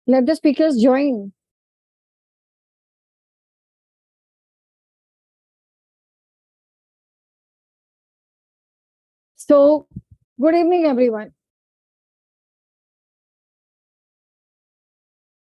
Let the speakers join. So, good evening, everyone.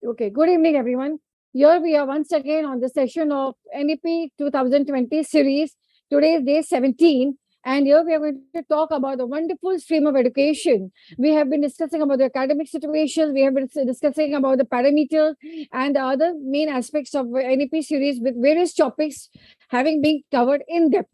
Okay, good evening, everyone. Here we are once again on the session of NEP 2020 series. Today is day 17, and here we are going to talk about the wonderful stream of education. We have been discussing about the academic situations, we have been discussing about the parameters and the other main aspects of the NEP series with various topics having been covered in depth.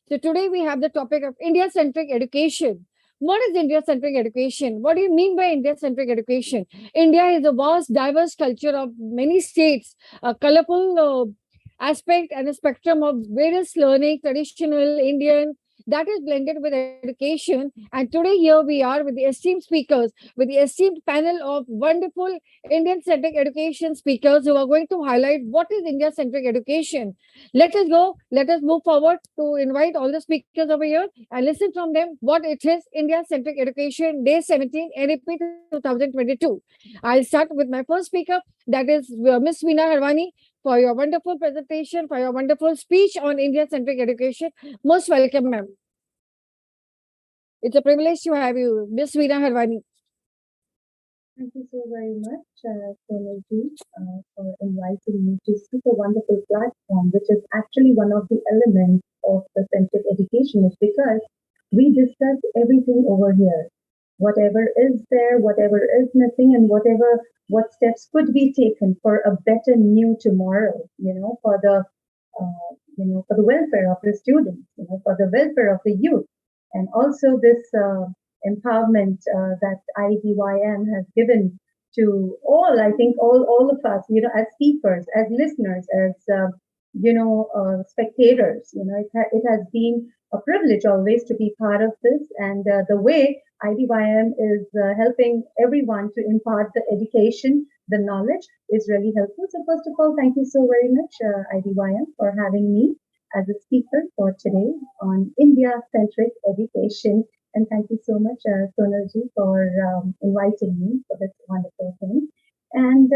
So today we have the topic of India-centric education. What is India-centric education? What do you mean by India-centric education? India is a vast, diverse culture of many states, a colorful aspect and a spectrum of various learning, traditional, Indian, that is blended with education. And today here we are with the esteemed speakers, with the esteemed panel of wonderful Indian-centric education speakers who are going to highlight what is India-centric education. Let us go. Let us move forward to invite all the speakers over here and listen from them what it is India-centric education, day 17, NEP 2022. I'll start with my first speaker, that is Miss Veena Harwani, for your wonderful presentation, for your wonderful speech on India-centric education. Most welcome, ma'am. It's a privilege to have you, Miss Veena Harwani. Thank you so very much, Sonalji, for inviting me to such a wonderful platform, which is actually one of the elements of the centric education, is because we discuss everything over here. Whatever is there, whatever is missing, and what steps could be taken for a better new tomorrow, for the welfare of the students, for the welfare of the youth, and also this empowerment that IDYM has given to all, I think, all of us, as speakers, as listeners, as, spectators. It has been a privilege always to be part of this. And the way IDYM is helping everyone to impart the education, the knowledge is really helpful. So first of all, thank you so very much, IDYM, for having me as a speaker for today on India-centric education. And thank you so much, Sonalji, for inviting me for this wonderful thing. And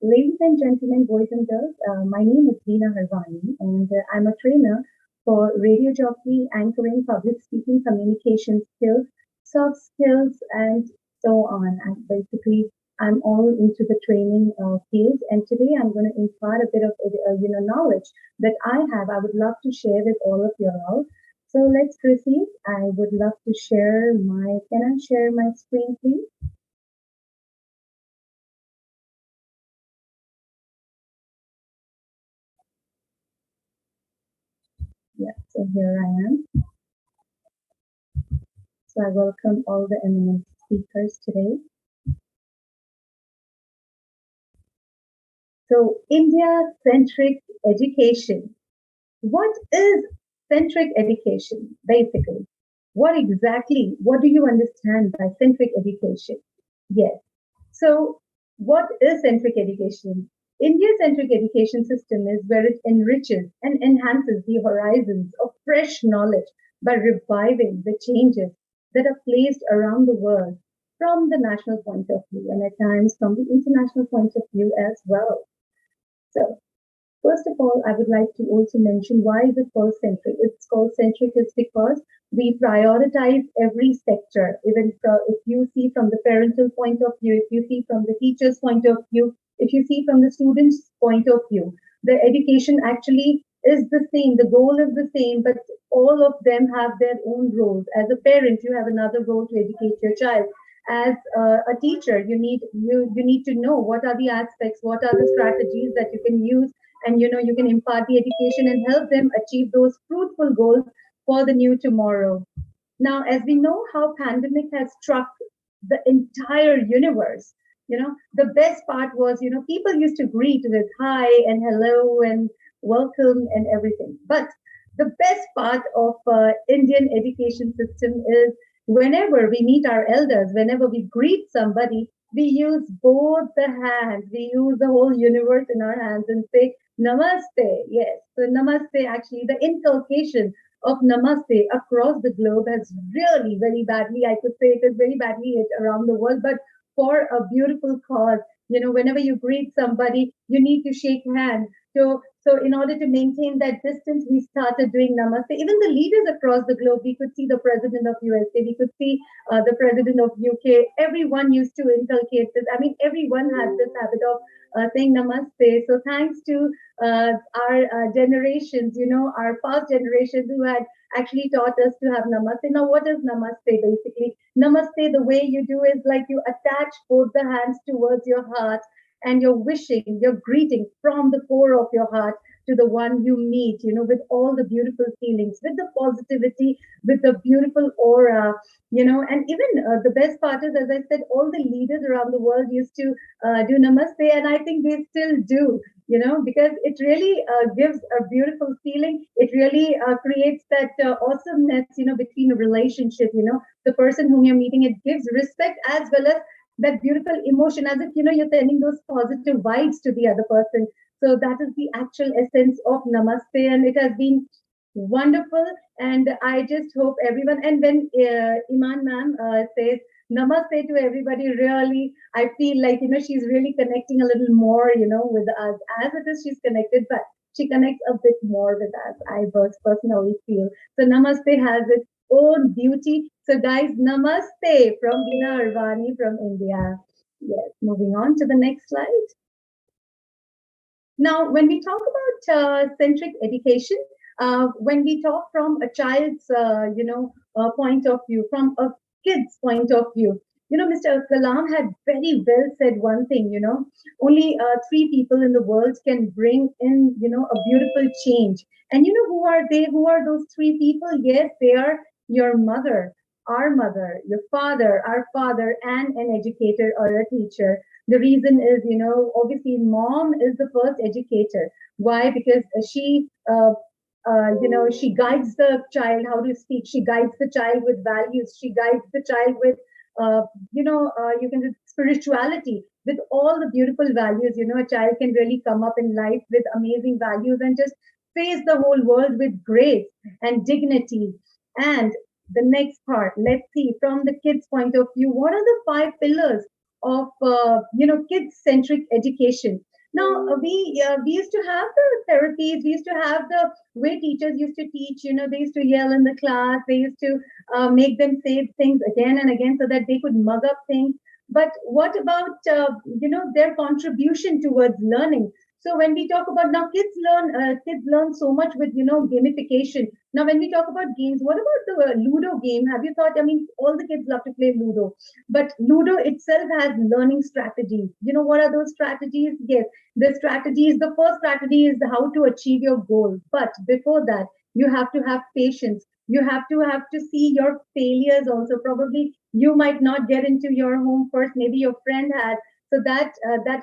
ladies and gentlemen, boys and girls, my name is Veena Harwani, and I'm a trainer for radio jockey, anchoring, public speaking, communication skills, soft skills, and so on. And basically, I'm all into the training field. And today, I'm going to impart a bit of knowledge that I have. I would love to share with all of you all. So let's proceed. I would love to share can I share my screen, please? Yeah, so here I am. So I welcome all the eminent speakers today. So India-centric education. What is centric education, basically? What do you understand by centric education? Yes. So what is centric education? India's centric education system is where it enriches and enhances the horizons of fresh knowledge by reviving the changes that are placed around the world from the national point of view and at times from the international point of view as well. So first of all, I would like to also mention why is it called centric? It's called centric is because we prioritize every sector. Even if you see from the parental point of view, if you see from the teacher's point of view, if you see from the student's point of view, the education actually is the same. The goal is the same, but all of them have their own roles. As a parent, you have another role to educate your child. As a teacher, you need to know what are the aspects, what are the strategies that you can use, and you can impart the education and help them achieve those fruitful goals for the new tomorrow. Now, as we know how pandemic has struck the entire universe, the best part was, people used to greet with hi and hello and welcome and everything. But the best part of Indian education system is whenever we meet our elders, whenever we greet somebody, we use both the hands. We use the whole universe in our hands and say namaste. Yes. So namaste, actually, the inculcation of namaste across the globe has really very badly, I could say it is very badly hit around the world, but for a beautiful cause. Whenever you greet somebody, you need to shake hands. So in order to maintain that distance, we started doing namaste. Even the leaders across the globe, we could see the president of USA, we could see the president of UK. Everyone used to inculcate this. I mean, everyone has this habit of saying namaste. So thanks to our generations, our past generations who had actually taught us to have namaste. Now, what is namaste basically? Namaste, the way you do is like you attach both the hands towards your heart and you're wishing, you're greeting from the core of your heart to the one you meet, with all the beautiful feelings, with the positivity, with the beautiful aura, and even the best part is, as I said, all the leaders around the world used to do namaste, and I think they still do, because it really gives a beautiful feeling. It really creates that awesomeness, between a relationship, the person whom you're meeting. It gives respect as well as that beautiful emotion, as if, you're sending those positive vibes to the other person. So that is the actual essence of namaste, and it has been wonderful. And I just hope everyone, and when Iman ma'am says namaste to everybody, really, I feel like, she's really connecting a little more, with us. As it is, she's connected, but she connects a bit more with us, I personally feel. So namaste has its own beauty. So guys, namaste from Veena Arvani from India. Yes, moving on to the next slide. Now, when we talk about centric education, when we talk from a child's, point of view, from a kid's point of view, Mr. Kalam had very well said one thing, only three people in the world can bring in, a beautiful change. And who are they? Who are those three people? Yes, they are your mother, our mother, your father, our father, and an educator or a teacher. The reason is, obviously, mom is the first educator. Why? Because she guides the child how to speak. She guides the child with values. She guides the child with, you can spirituality, with all the beautiful values. A child can really come up in life with amazing values and just face the whole world with grace and dignity. And the next part, let's see from the kids' point of view, what are the five pillars of kids-centric education? Now we used to have the therapies, we used to have the way teachers used to teach. They used to yell in the class, they used to make them say things again and again so that they could mug up things. But what about their contribution towards learning? So when we talk about now, kids learn so much with gamification. Now, when we talk about games, what about the Ludo game? Have you thought? I mean, all the kids love to play Ludo, but Ludo itself has learning strategies. What are those strategies? Yes, the strategies. The first strategy is how to achieve your goal. But before that, you have to have patience. You have to see your failures also. Probably you might not get into your home first. Maybe your friend had. So that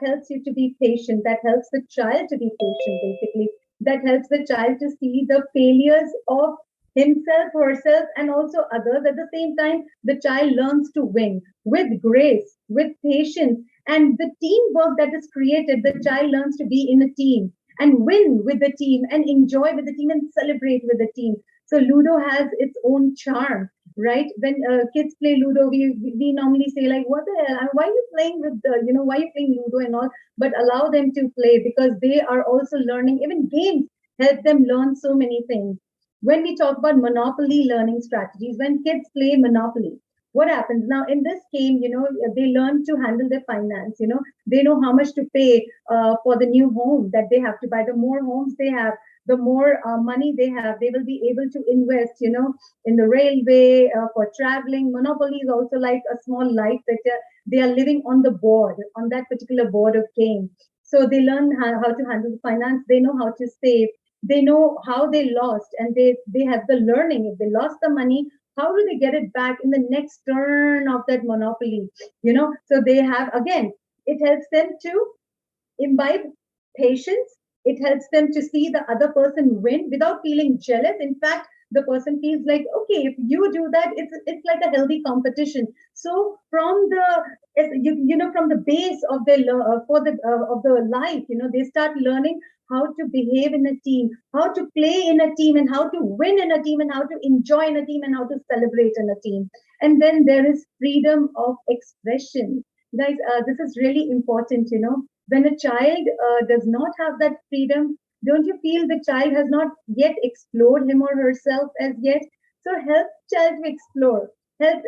helps you to be patient. That helps the child to be patient, basically. That helps the child to see the failures of himself, herself, and also others. At the same time, the child learns to win with grace, with patience, and the teamwork that is created. The child learns to be in a team and win with the team and enjoy with the team and celebrate with the team. So Ludo has its own charm, right? When kids play Ludo, we normally say like, "What the hell? Why are you playing with why are you playing Ludo and all?" But allow them to play because they are also learning. Even games help them learn so many things. When we talk about Monopoly learning strategies, when kids play Monopoly, what happens now in this game? They learn to handle their finance. They know how much to pay for the new home that they have to buy. The more homes they have, the more money they have, they will be able to invest, in the railway, for traveling. Monopoly is also like a small life that they are living on the board, on that particular board of game. So they learn how to handle the finance. They know how to save. They know how they lost, and they have the learning. If they lost the money, how do they get it back in the next turn of that monopoly? So they have, again, it helps them to imbibe patience. It helps them to see the other person win without feeling jealous. In fact, the person feels like, okay, if you do that, it's like a healthy competition. So from from the base of their of the life, they start learning how to behave in a team, how to play in a team, and how to win in a team, and how to enjoy in a team, and how to celebrate in a team. And then there is freedom of expression. Guys, this is really important. When a child does not have that freedom, don't you feel the child has not yet explored him or herself as yet? So help the child to explore. Help,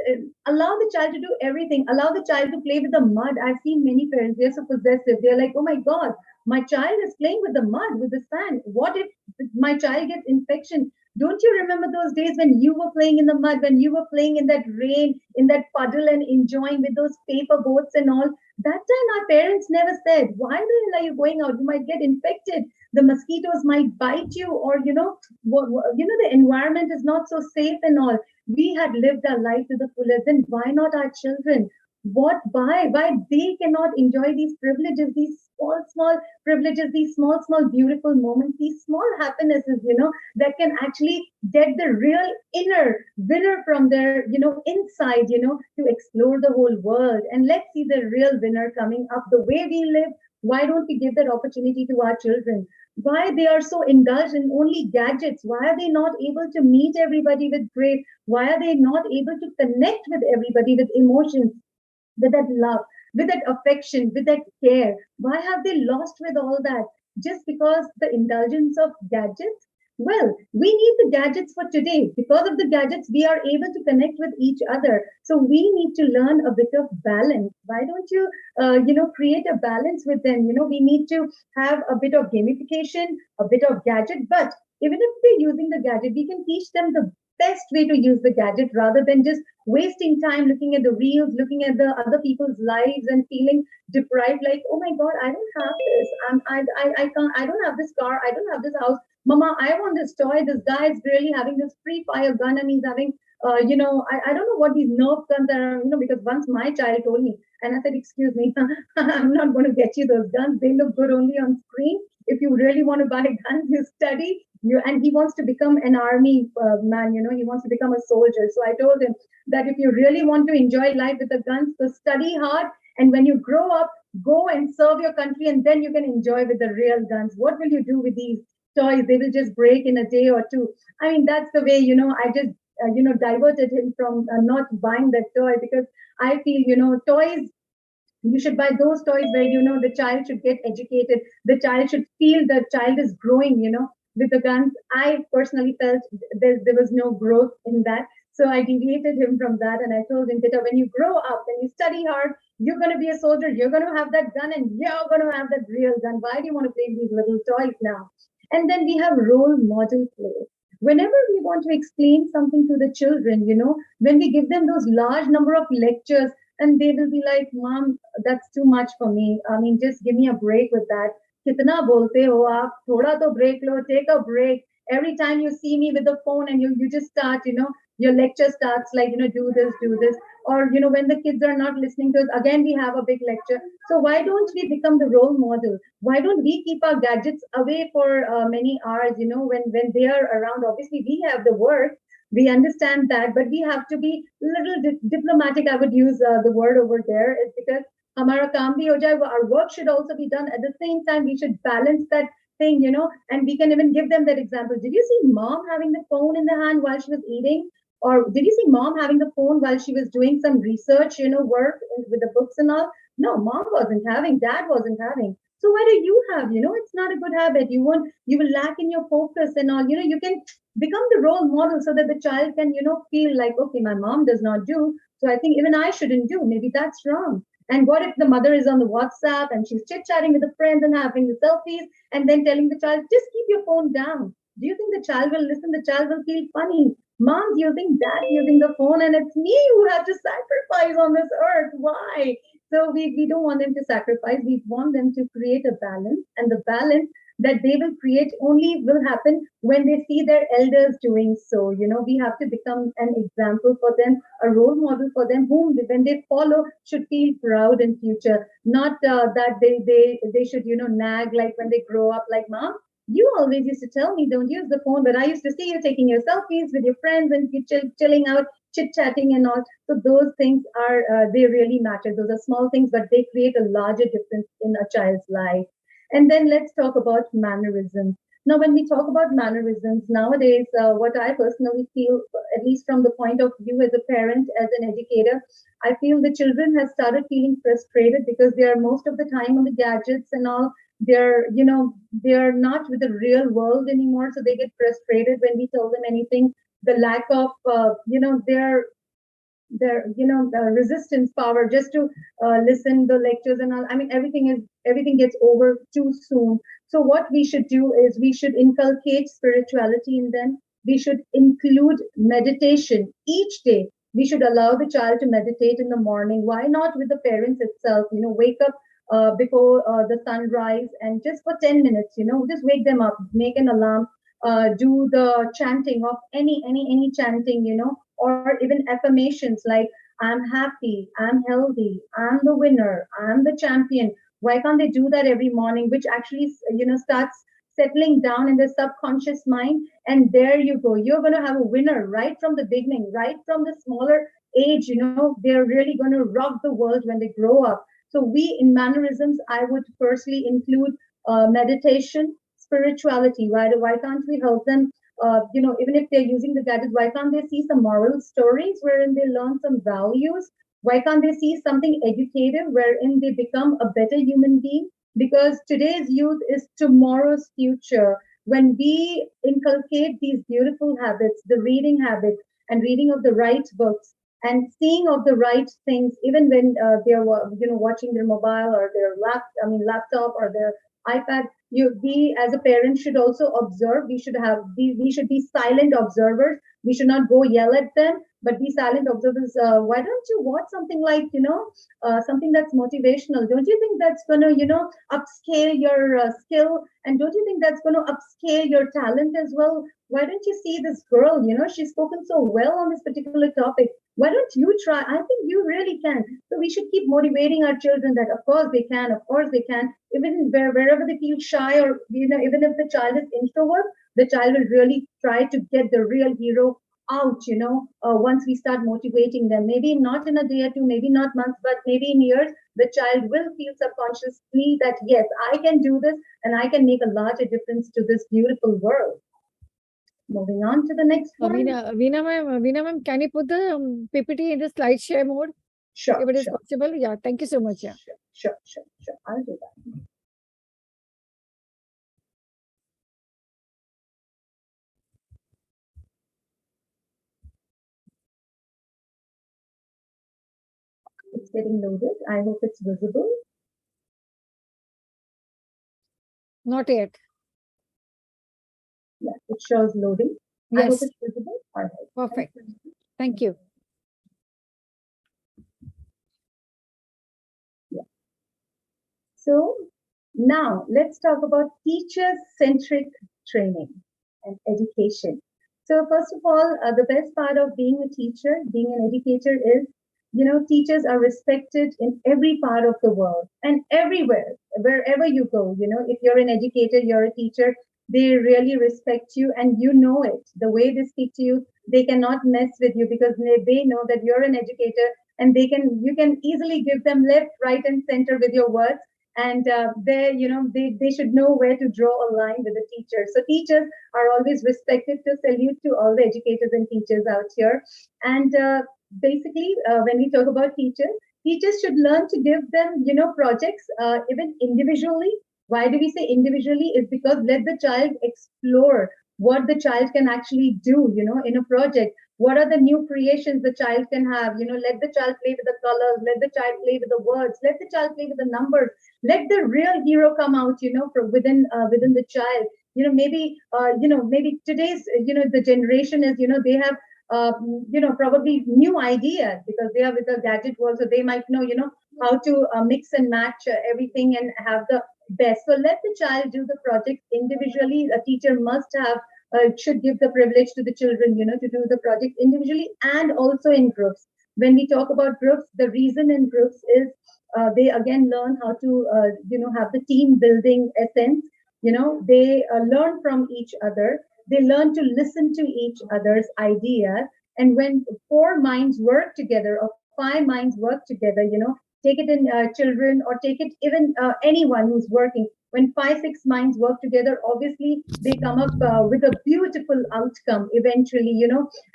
allow the child to do everything. Allow the child to play with the mud. I've seen many parents, they're so possessive. They're like, oh my God, my child is playing with the mud, with the sand. What if my child gets infection? Don't you remember those days when you were playing in the mud, when you were playing in that rain, in that puddle, and enjoying with those paper boats and all? That time, our parents never said, why the hell are you going out? You might get infected. The mosquitoes might bite you, or, the environment is not so safe and all. We had lived our life to the fullest. Then why not our children? Why they cannot enjoy these privileges, these small privileges, these small beautiful moments, these small happinesses, that can actually get the real inner winner from their, inside, to explore the whole world. And let's see the real winner coming up the way we live. Why don't we give that opportunity to our children? Why they are so indulged in only gadgets? Why are they not able to meet everybody with grace? Why are they not able to connect with everybody with emotions, with that love, with that affection, with that care? Why have they lost with all that? Just because the indulgence of gadgets? Well, we need the gadgets for today. Because of the gadgets, we are able to connect with each other. So we need to learn a bit of balance. Why don't you, create a balance with them? We need to have a bit of gamification, a bit of gadget. But even if they're using the gadget, we can teach them the best way to use the gadget rather than just wasting time looking at the reels, looking at the other people's lives and feeling deprived, like, oh my God, I don't have this. I can't, I don't have this car. I don't have this house. Mama, I want this toy. This guy is really having this free fire gun and he's having, I don't know what these Nerf guns are, because once my child told me and I said, excuse me, I'm not going to get you those guns. They look good only on screen. If you really want to buy guns, you study. And he wants to become an army man, he wants to become a soldier. So I told him that if you really want to enjoy life with the guns, so study hard. And when you grow up, go and serve your country, and then you can enjoy with the real guns. What will you do with these toys? They will just break in a day or two. I mean, that's the way, I just, diverted him from not buying that toy, because I feel, toys, you should buy those toys where, the child should get educated. The child should feel the child is growing, with the guns. I personally felt there was no growth in that. So I deviated him from that. And I told him, Peter, when you grow up, when you study hard, you're going to be a soldier. You're going to have that gun and you're going to have that real gun. Why do you want to play with these little toys now? And then we have role model play. Whenever we want to explain something to the children, when we give them those large number of lectures, and they will be like, Mom, that's too much for me. I mean, just give me a break with that. Kitna bolte ho aap? Thoda to break lo, take a break. Every time you see me with the phone and you just start, your lecture starts like, do this, do this. Or, when the kids are not listening to us, again, we have a big lecture. So why don't we become the role model? Why don't we keep our gadgets away for many hours, when they are around? Obviously, we have the work, we understand that, but we have to be a little diplomatic. I would use the word over there, is because hamara kaam bhi ho jaye, our work should also be done. At the same time, we should balance that thing, and we can even give them that example. Did you see mom having the phone in the hand while she was eating? Or did you see mom having the phone while she was doing some research, work with the books and all? No, mom wasn't having, dad wasn't having. So why do you have? It's not a good habit. You will lack in your focus and all. You can become the role model so that the child can, feel like, okay, my mom does not do, so I think even I shouldn't do. Maybe that's wrong. And what if the mother is on the WhatsApp and she's chit-chatting with the friends and having the selfies and then telling the child, just keep your phone down? Do you think the child will listen? The child will feel funny. Mom's using, dad using the phone, and it's me who have to sacrifice on this earth. Why? So we don't want them to sacrifice. We want them to create a balance, and the balance that they will create only will happen when they see their elders doing so. We have to become an example for them, a role model for them, whom when they follow should feel proud in future, not that they should nag like when they grow up, like, Mom, you always used to tell me don't use the phone, but I used to see you taking your selfies with your friends and you chilling out, chit chatting and all. So those things are they really matter. Those are small things, but they create a larger difference in a child's life. And then let's talk about mannerisms. Now, when we talk about mannerisms nowadays, what I personally feel, at least from the point of view as a parent, as an educator, I feel the children have started feeling frustrated because they are most of the time on the gadgets and all. They're not with the real world anymore, so they get frustrated when we tell them anything. The lack of their resistance power just to listen the lectures and all. I mean, everything gets over too soon. So what we should do is we should inculcate spirituality in them. We should include meditation each day. We should allow the child to meditate in the morning. Why not with the parents itself? Wake up before the sunrise, and just for 10 minutes, just wake them up, make an alarm, do the chanting of any chanting, or even affirmations like I'm happy, I'm healthy, I'm the winner, I'm the champion. Why can't they do that every morning, which actually starts settling down in the subconscious mind? And there you go, you're going to have a winner right from the beginning, right from the smaller age. They're really going to rock the world when they grow up. So we, in mannerisms, I would firstly include meditation, spirituality. Why can't we help them? Even if they're using the gadgets, why can't they see some moral stories wherein they learn some values? Why can't they see something educative wherein they become a better human being? Because today's youth is tomorrow's future. When we inculcate these beautiful habits, the reading habit and reading of the right books and seeing of the right things, even when they're watching their mobile or their laptop or their iPad, we as a parent should also observe. We should be silent observers. We should not go yell at them, but be silent observers. Why don't you watch something like something that's motivational? Don't you think that's gonna upscale your skill? And don't you think that's gonna upscale your talent as well? Why don't you see this girl? She's spoken so well on this particular topic. Why don't you try? I think you really can. So we should keep motivating our children that of course they can, of course they can, even wherever they feel shy, or even if the child is introvert, the child will really try to get the real hero out. Once we start motivating them, maybe not in a day or two, maybe not months, but maybe in years, the child will feel subconsciously that yes, I can do this and I can make a larger difference to this beautiful world. Moving on to the next one. Veena ma'am, can you put the PPT in the slide share mode? Sure. If it is possible. Yeah, thank you so much. Yeah. Sure. I'll do that. It's getting loaded. I hope it's visible. Not yet. Yeah, it shows loading. Yes. I hope it's visible. All right. Perfect. Thank you. Yeah. So now let's talk about teacher-centric training and education. So first of all, the best part of being a teacher, being an educator is, teachers are respected in every part of the world and everywhere, wherever you go. If you're an educator, you're a teacher, they really respect you and you know it. The way they speak to you, they cannot mess with you because they know that you're an educator, and you can easily give them left, right, and center with your words. And they should know where to draw a line with the teacher. So teachers are always respected. To salute to all the educators and teachers out here. And basically, when we talk about teachers should learn to give them projects even individually. Why do we say individually? Is because let the child explore what the child can actually do in a project. What are the new creations the child can have? Let the child play with the colors, let the child play with the words, let the child play with the numbers, let the real hero come out from within the child. Maybe today's the generation is they have probably new ideas because they are with the gadget world, so they might know how to mix and match everything and have the best. So let the child do the project individually. A teacher must have should give the privilege to the children to do the project individually and also in groups. When we talk about groups, the reason in groups is they again learn how to have the team building essence. They learn from each other. They learn to listen to each other's ideas. And when four minds work together or five minds work together, take it in children or take it even anyone who's working. when 5, 6 minds work together, obviously they come up with a beautiful outcome eventually,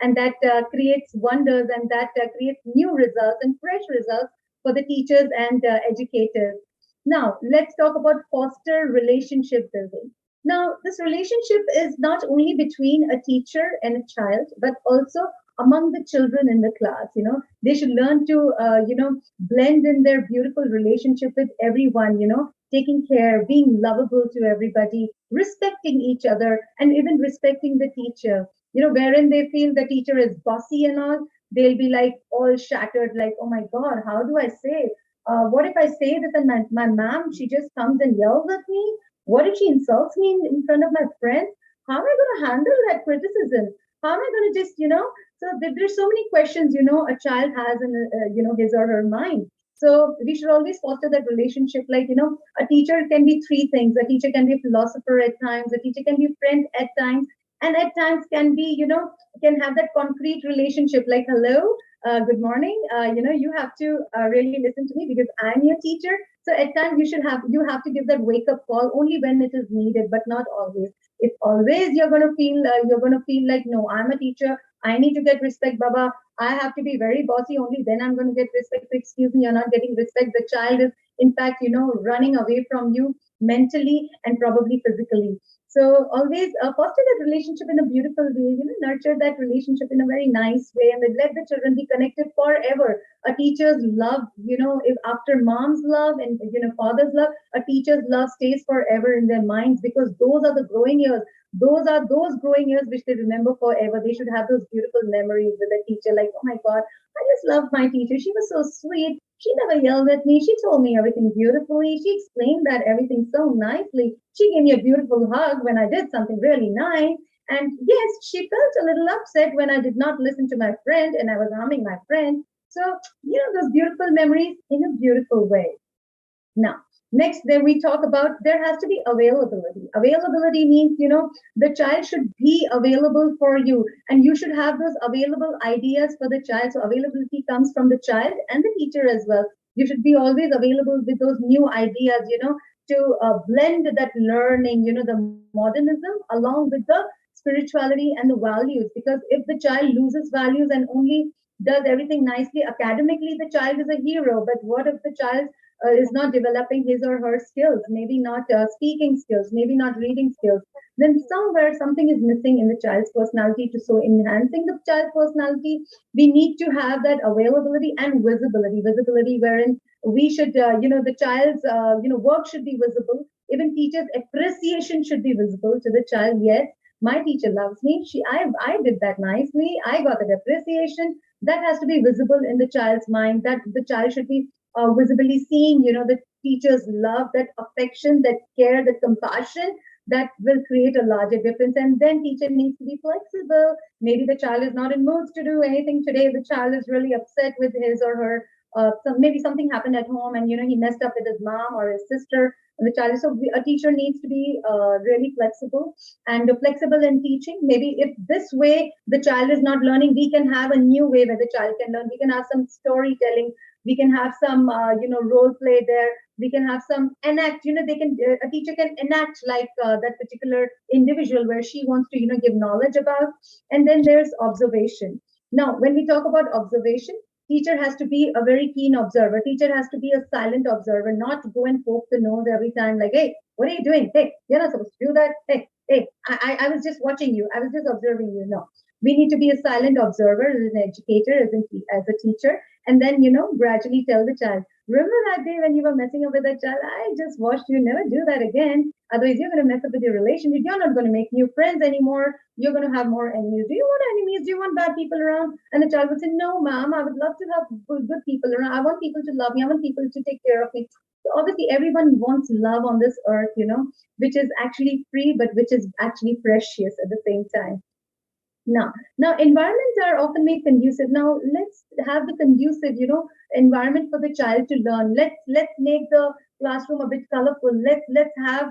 and that creates wonders, and that creates new results and fresh results for the teachers and educators. Now, let's talk about foster relationship building. Now, this relationship is not only between a teacher and a child, but also among the children in the class. They should learn to, blend in their beautiful relationship with everyone, taking care, being lovable to everybody, respecting each other, and even respecting the teacher. Wherein they feel the teacher is bossy and all, they'll be like all shattered, like, oh my God, how do I say? What if I say this and my mom, she just comes and yells at me? What if she insults me in front of my friends? How am I going to handle that criticism? How am I going to just, so there's so many questions, a child has in, his or her mind. So we should always foster that relationship. Like, a teacher can be three things. A teacher can be a philosopher at times. A teacher can be a friend at times. And at times can be, can have that concrete relationship like, hello, good morning. You have to really listen to me because I'm your teacher. So at times you have to give that wake up call only when it is needed, but not always. If always you're gonna feel like, no, I'm a teacher, I need to get respect, Baba. I have to be very bossy, only then I'm going to get respect. Excuse me, you're not getting respect. The child is, in fact, running away from you mentally and probably physically. So always foster that relationship in a beautiful way, nurture that relationship in a very nice way, and then let the children be connected forever. A teacher's love, if after mom's love and father's love, a teacher's love stays forever in their minds, because those are the growing years. Those are those growing years which they remember forever. They should have those beautiful memories with a teacher, like, oh my God, I just loved my teacher. She was so sweet. She never yelled at me. She told me everything beautifully. She explained that everything so nicely. She gave me a beautiful hug when I did something really nice. And yes, she felt a little upset when I did not listen to my friend and I was harming my friend. So, those beautiful memories in a beautiful way. Now, next, then we talk about there has to be availability. Availability means, the child should be available for you, and you should have those available ideas for the child. So, availability comes from the child and the teacher as well. You should be always available with those new ideas, to blend that learning, the modernism along with the spirituality and the values. Because if the child loses values and only does everything nicely academically, the child is a hero. But what if the child is not developing his or her skills, maybe not speaking skills, maybe not reading skills, then somewhere something is missing in the child's personality. To so enhancing the child's personality, we need to have that availability and visibility. Visibility wherein we should, the child's, work should be visible. Even teachers' appreciation should be visible to the child. Yes, my teacher loves me. I did that nicely. I got that appreciation. That has to be visible in the child's mind. That the child should be visibly seeing, the teacher's love, that affection, that care, that compassion, that will create a larger difference. And then teacher needs to be flexible. Maybe the child is not in moods to do anything today. The child is really upset with his or her. Maybe something happened at home, and he messed up with his mom or his sister. And the child, so a teacher needs to be really flexible and flexible in teaching. Maybe if this way the child is not learning, we can have a new way where the child can learn. We can have some storytelling, we can have some role play there, we can have some enact, they can a teacher can enact like that particular individual where she wants to give knowledge about. And then there's observation. Now when we talk about observation, teacher has to be a very keen observer. Teacher has to be a silent observer, not to go and poke the nose every time, like, hey, what are you doing? Hey, you're not supposed to do that. Hey, I was just watching you, I was just observing you. No, we need to be a silent observer as an educator, as a teacher, and then gradually tell the child, remember that day when you were messing up with that child? I just watched you, never do that again. Otherwise you're going to mess up with your relationship, you're not going to make new friends anymore, you're going to have more enemies. Do you want enemies? Do you want bad people around? And the child would say, no ma'am, I would love to have good people around. I want people to love me, I want people to take care of me. So obviously everyone wants love on this earth, which is actually free, but which is actually precious at the same time. Now, environments are often made conducive. Now, let's have the conducive, environment for the child to learn. Let's make the classroom a bit colorful. Let's have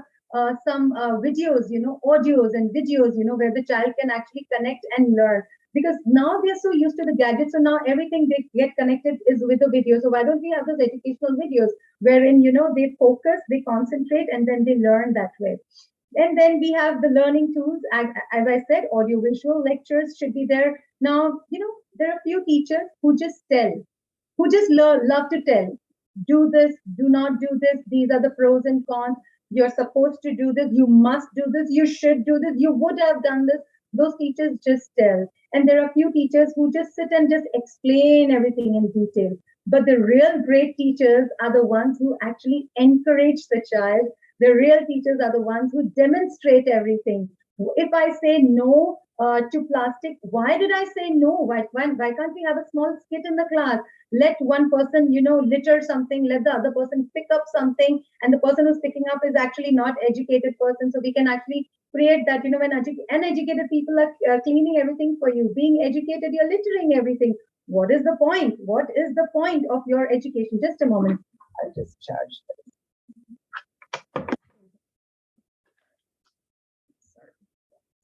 some videos, audios and videos, where the child can actually connect and learn. Because now they're so used to the gadgets, so now everything they get connected is with the video. So why don't we have those educational videos wherein they focus, they concentrate, and then they learn that way. And then we have the learning tools. As I said, audiovisual lectures should be there. Now, there are a few teachers who just love to tell, do this, do not do this. These are the pros and cons. You're supposed to do this. You must do this. You should do this. You would have done this. Those teachers just tell. And there are a few teachers who just sit and just explain everything in detail. But the real great teachers are the ones who actually encourage the child. The real teachers are the ones who demonstrate everything. If I say no to plastic, why did I say no? Why can't we have a small skit in the class? Let one person, litter something, let the other person pick up something, and the person who's picking up is actually not educated person. So we can actually create that, when uneducated people are cleaning everything for you. Being educated, you're littering everything. What is the point? What is the point of your education? Just a moment. I'll just charge this.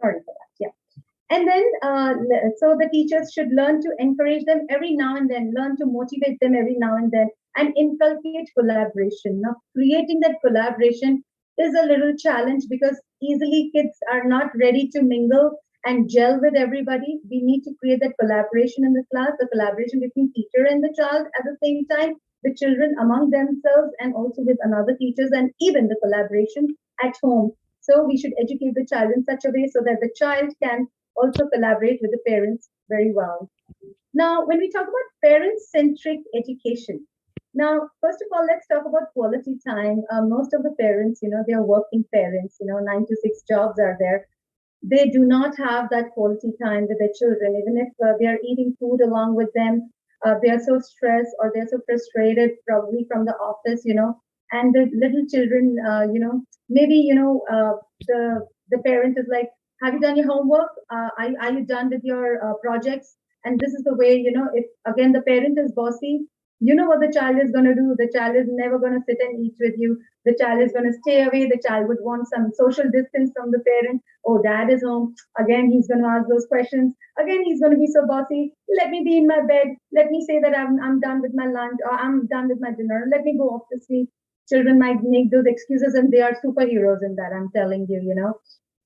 Sorry for that. Yeah. And then, so the teachers should learn to encourage them every now and then, learn to motivate them every now and then, and inculcate collaboration. Now, creating that collaboration is a little challenge because easily kids are not ready to mingle and gel with everybody. We need to create that collaboration in the class, the collaboration between teacher and the child at the same time, the children among themselves, and also with another teachers, and even the collaboration at home. So we should educate the child in such a way so that the child can also collaborate with the parents very well. Now, when we talk about parent-centric education, now, first of all, let's talk about quality time. Most of the parents, they are working parents, 9 to 6 jobs are there. They do not have that quality time with their children, even if they are eating food along with them. They are so stressed or they're so frustrated, probably from the office, and the little children, maybe, the parent is like, have you done your homework? Are you done with your projects? And this is the way, if again the parent is bossy, you know what the child is going to do. The child is never going to sit and eat with you. The child is going to stay away. The child would want some social distance from the parent. Oh, dad is home. Again, he's going to ask those questions. Again, he's going to be so bossy. Let me be in my bed. Let me say that I'm done with my lunch or I'm done with my dinner. Let me go off to sleep. Children might make those excuses and they are superheroes in that, I'm telling you.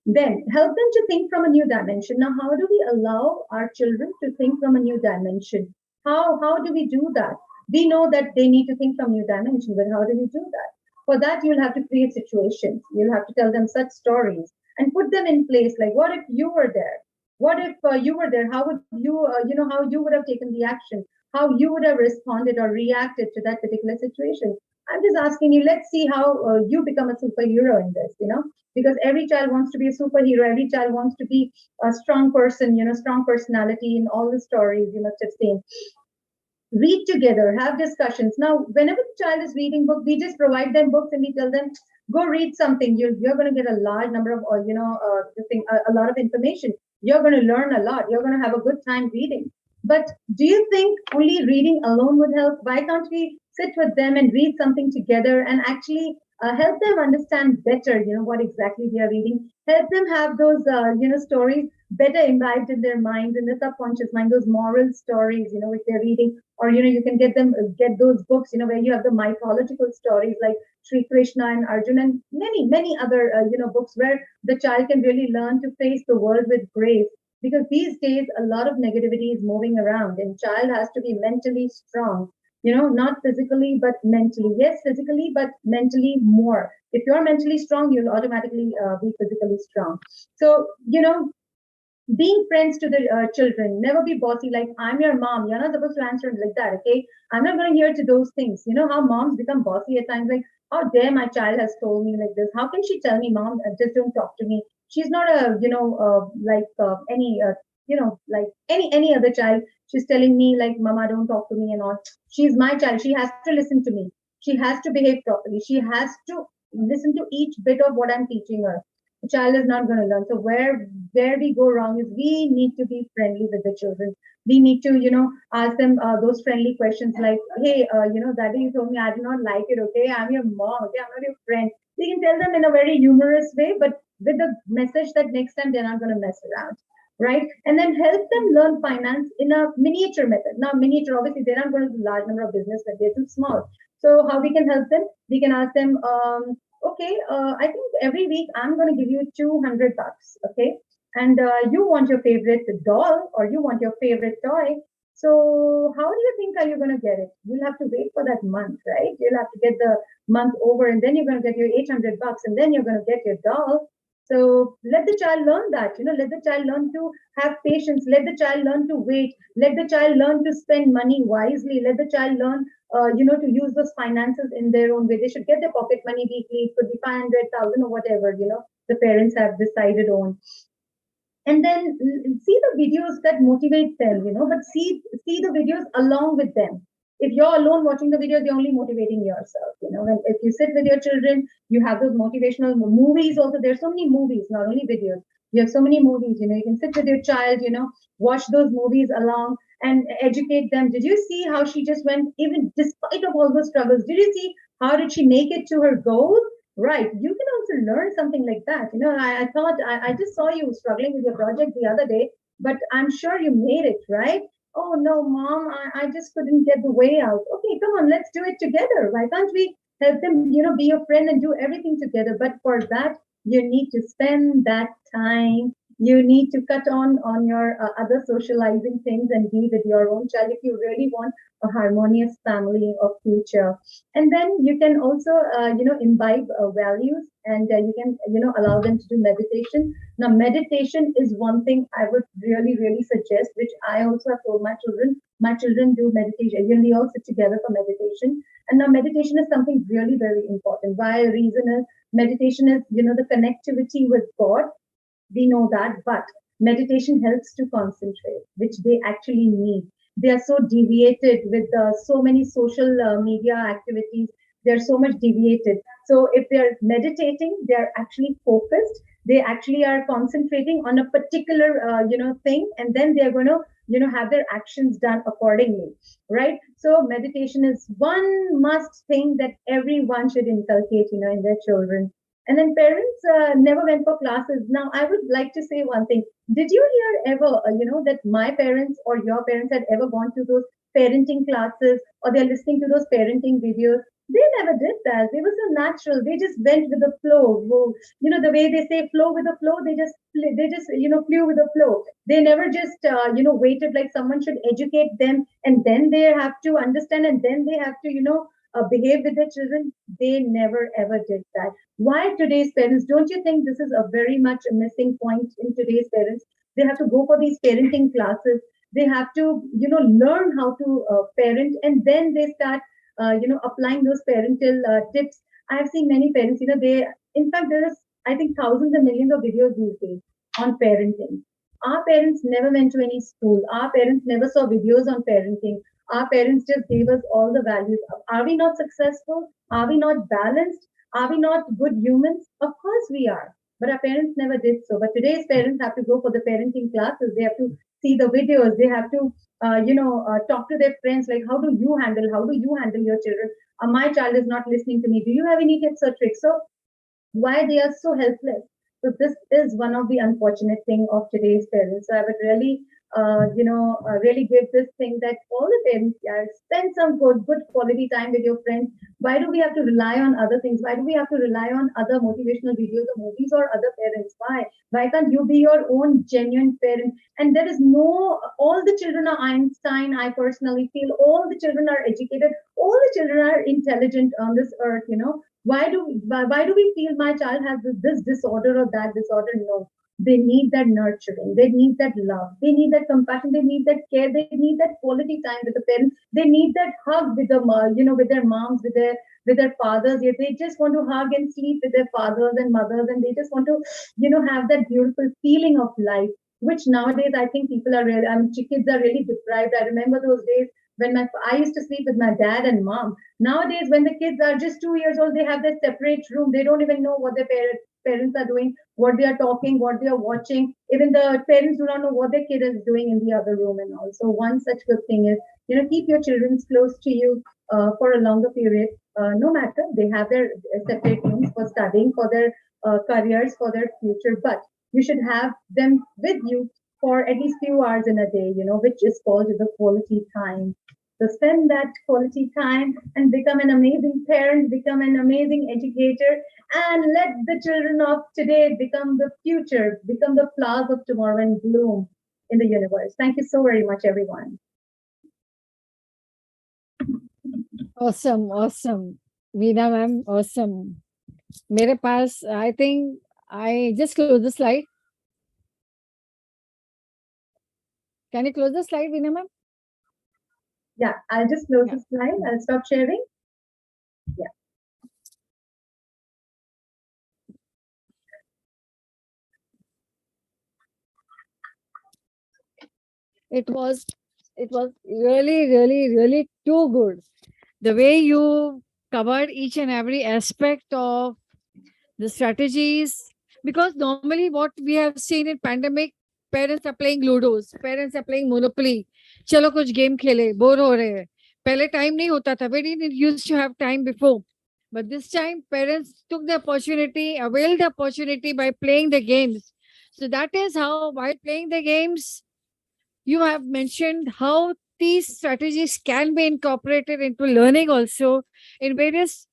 Then help them to think from a new dimension. Now, how do we allow our children to think from a new dimension? How do we do that? We know that they need to think from new dimension, but how do we do that? For that, you'll have to create situations. You'll have to tell them such stories and put them in place. Like, what if you were there? What if you were there? How would you, how you would have taken the action? How you would have responded or reacted to that particular situation? I'm just asking you, let's see how you become a superhero in this, because every child wants to be a superhero. Every child wants to be a strong person, strong personality in all the stories you must have seen. Read together, have discussions. Now, whenever the child is reading book, we just provide them books and we tell them, go read something. You're going to get a large number of, a lot of information. You're going to learn a lot. You're going to have a good time reading. But do you think only reading alone would help? Why can't we sit with them and read something together and actually help them understand better, what exactly they are reading? Help them have those, stories better imbibed in their minds, in the subconscious mind, those moral stories, which they're reading. Or, you can get those books, where you have the mythological stories like Sri Krishna and Arjuna and many, many other, books where the child can really learn to face the world with grace. Because these days, a lot of negativity is moving around and child has to be mentally strong, not physically, but mentally. Yes, physically, but mentally more. If you're mentally strong, you'll automatically be physically strong. So, being friends to the children, never be bossy like, I'm your mom. You're not supposed to answer like that, okay? I'm not going to hear to those things. You know how moms become bossy at times, like, how dare my child has told me like this? How can she tell me, mom, just don't talk to me? She's not a, like any other child. She's telling me like, mama, don't talk to me and all. She's my child. She has to listen to me. She has to behave properly. She has to listen to each bit of what I'm teaching her. The child is not going to learn. So where we go wrong is we need to be friendly with the children. We need to, ask them those friendly questions like, hey, daddy, you told me I do not like it, okay? I'm your mom, okay? I'm not your friend. We can tell them in a very humorous way, but with the message that next time they're not going to mess around. right? And then help them learn finance in a miniature method. Now, miniature, obviously, they're not going to do large number of business, but they're too small. So how we can help them? We can ask them, okay, I think every week I'm going to give you 200 bucks, okay? And you want your favorite doll or you want your favorite toy. So how do you think are you going to get it? You'll have to wait for that month, right? You'll have to get the month over and then you're going to get your 800 bucks and then you're going to get your doll. So let the child learn that, let the child learn to have patience, let the child learn to wait, let the child learn to spend money wisely, let the child learn, to use those finances in their own way. They should get their pocket money weekly. It could be 500,000 or whatever, the parents have decided on. And then see the videos that motivate them, but see the videos along with them. If you're alone watching the videos, you're only motivating yourself. When, if you sit with your children, you have those motivational movies. Also, there's so many movies, not only videos. You have so many movies. You can sit with your child, watch those movies along and educate them. Did you see how she just went, even despite of all those struggles? Did you see how did she make it to her goal? Right. You can also learn something like that. I thought I just saw you struggling with your project the other day, but I'm sure you made it, right? Oh no, mom, I just couldn't get the way out. Okay, come on, let's do it together. Why can't we help them, be your friend and do everything together? But for that, you need to spend that time. You need to cut on your other socializing things and be with your own child if you really want a harmonious family of future. And then you can also imbibe values, and you can allow them to do meditation. Now meditation is one thing I would really really suggest, which I also have told my children do meditation. We all sit together for meditation. And now meditation is something really very important. Why? Reason is meditation is the connectivity with God. We know that, but meditation helps to concentrate, which they actually need. They are so deviated with so many social media activities. They're so much deviated. So if they're meditating, they're actually focused. They actually are concentrating on a particular thing, and then they're going to have their actions done accordingly, right? So meditation is one must thing that everyone should inculcate in their children. And then parents never went for classes. Now, I would like to say one thing. Did you hear ever, that my parents or your parents had ever gone to those parenting classes or they're listening to those parenting videos? They never did that. They were so natural. They just went with the flow. The way they say flow with the flow, they just flew with the flow. They never just, waited like someone should educate them and then they have to understand and then they have to, behave with their children. They never ever did that. Why today's parents? Don't you think this is a very much a missing point in today's parents? They have to go for these parenting classes. They have to, learn how to parent, and then they start, applying those parental tips. I have seen many parents. In fact, there is, I think, thousands and millions of videos these days on parenting. Our parents never went to any school. Our parents never saw videos on parenting. Our parents just gave us all the values. Are we not successful? Are we not balanced? Are we not good humans? Of course we are. But our parents never did so. But today's parents have to go for the parenting classes. They have to see the videos. They have to, talk to their friends. Like, how do you handle your children? My child is not listening to me. Do you have any tips or tricks? So why they are so helpless? So this is one of the unfortunate thing of today's parents. So I would really, really give this thing that all the parents, yeah, spend some good quality time with your friends. Why do we have to rely on other things? Why do we have to rely on other motivational videos or movies or other parents? Why? Why can't you be your own genuine parent? And there is no, all the children are Einstein. I personally feel all the children are educated. All the children are intelligent on this earth. Why do we feel my child has this disorder or that disorder? No, they need that nurturing, they need that love, they need that compassion, they need that care, they need that quality time with the parents, they need that hug with the with their moms, with their fathers. Yeah, they just want to hug and sleep with their fathers and mothers, and they just want to have that beautiful feeling of life, which nowadays I think people are really, kids are really deprived. I remember those days when I used to sleep with my dad and mom. Nowadays, when the kids are just 2 years old, they have their separate room. They don't even know what their parents are doing, what they are talking, what they are watching. Even the parents do not know what their kid is doing in the other room and all. So one such good thing is, keep your children close to you for a longer period. No matter, they have their separate rooms for studying, for their careers, for their future, but you should have them with you for at least few hours in a day, which is called the quality time. So spend that quality time and become an amazing parent, become an amazing educator, and let the children of today become the future, become the flowers of tomorrow and bloom in the universe. Thank you so very much, everyone. Awesome, awesome. Veena ma'am, awesome. मेरे पास, I think I just close the slide. Can you close the slide, Veena ma'am? Yeah, I'll just close Yeah. the slide. I'll stop sharing. Yeah. It was really, really, really too good. The way you covered each and every aspect of the strategies, because normally what we have seen in pandemic, parents are playing ludos, parents are playing monopoly, chalo kuch game khele, bore ho rahe hai. Pehle time nahi hota tha, we didn't used to have time before, but this time parents took the opportunity, availed the opportunity by playing the games. So that is how, while playing the games, you have mentioned how these strategies can be incorporated into learning also, in various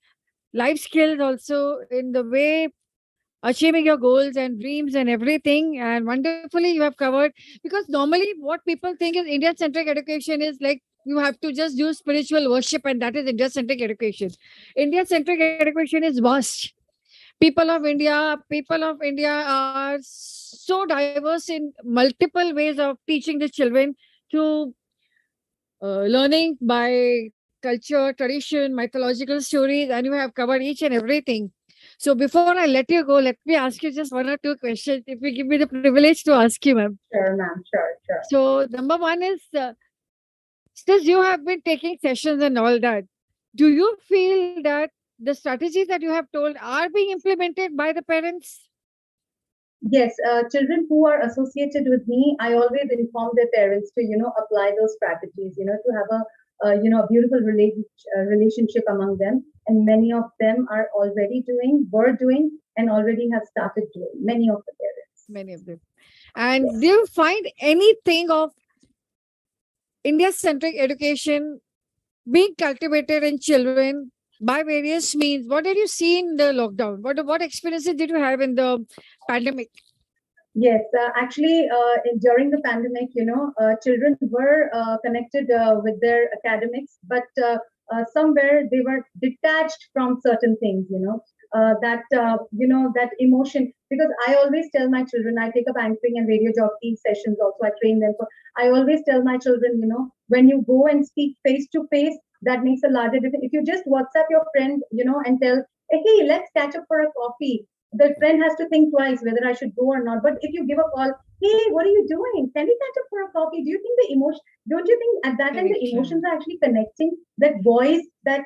life skills also, in the way achieving your goals and dreams and everything. And wonderfully you have covered, because normally what people think is Indian centric education is like you have to just do spiritual worship, and that is India centric education. India centric education is vast. People of India are so diverse in multiple ways of teaching the children to learning by culture, tradition, mythological stories, and you have covered each and everything. So before I let you go, let me ask you just one or two questions, if you give me the privilege to ask you, ma'am. Sure, ma'am. Sure, sure. So number one is, since you have been taking sessions and all that, do you feel that the strategies that you have told are being implemented by the parents? Yes, children who are associated with me, I always inform their parents to, apply those strategies, to have a beautiful relationship among them. And many of them are already doing, were doing, and already have started doing. Many of the parents. Many of them. And do Yes. you find anything of India centric education being cultivated in children by various means? What did you see in the lockdown? What experiences did you have in the pandemic? Yes, actually, during the pandemic, children were connected with their academics, but somewhere they were detached from certain things, that emotion. Because I always tell my children, I take up anchoring and radio jockey sessions also, I train them for, I always tell my children, when you go and speak face to face, that makes a larger difference. If you just WhatsApp your friend, and tell, hey, let's catch up for a coffee, the friend has to think twice whether I should go or not. But if you give a call, hey, what are you doing? Can we catch up for a coffee? Do you think the emotion? Don't you think at that time the emotions Connection. are actually connecting? That voice, that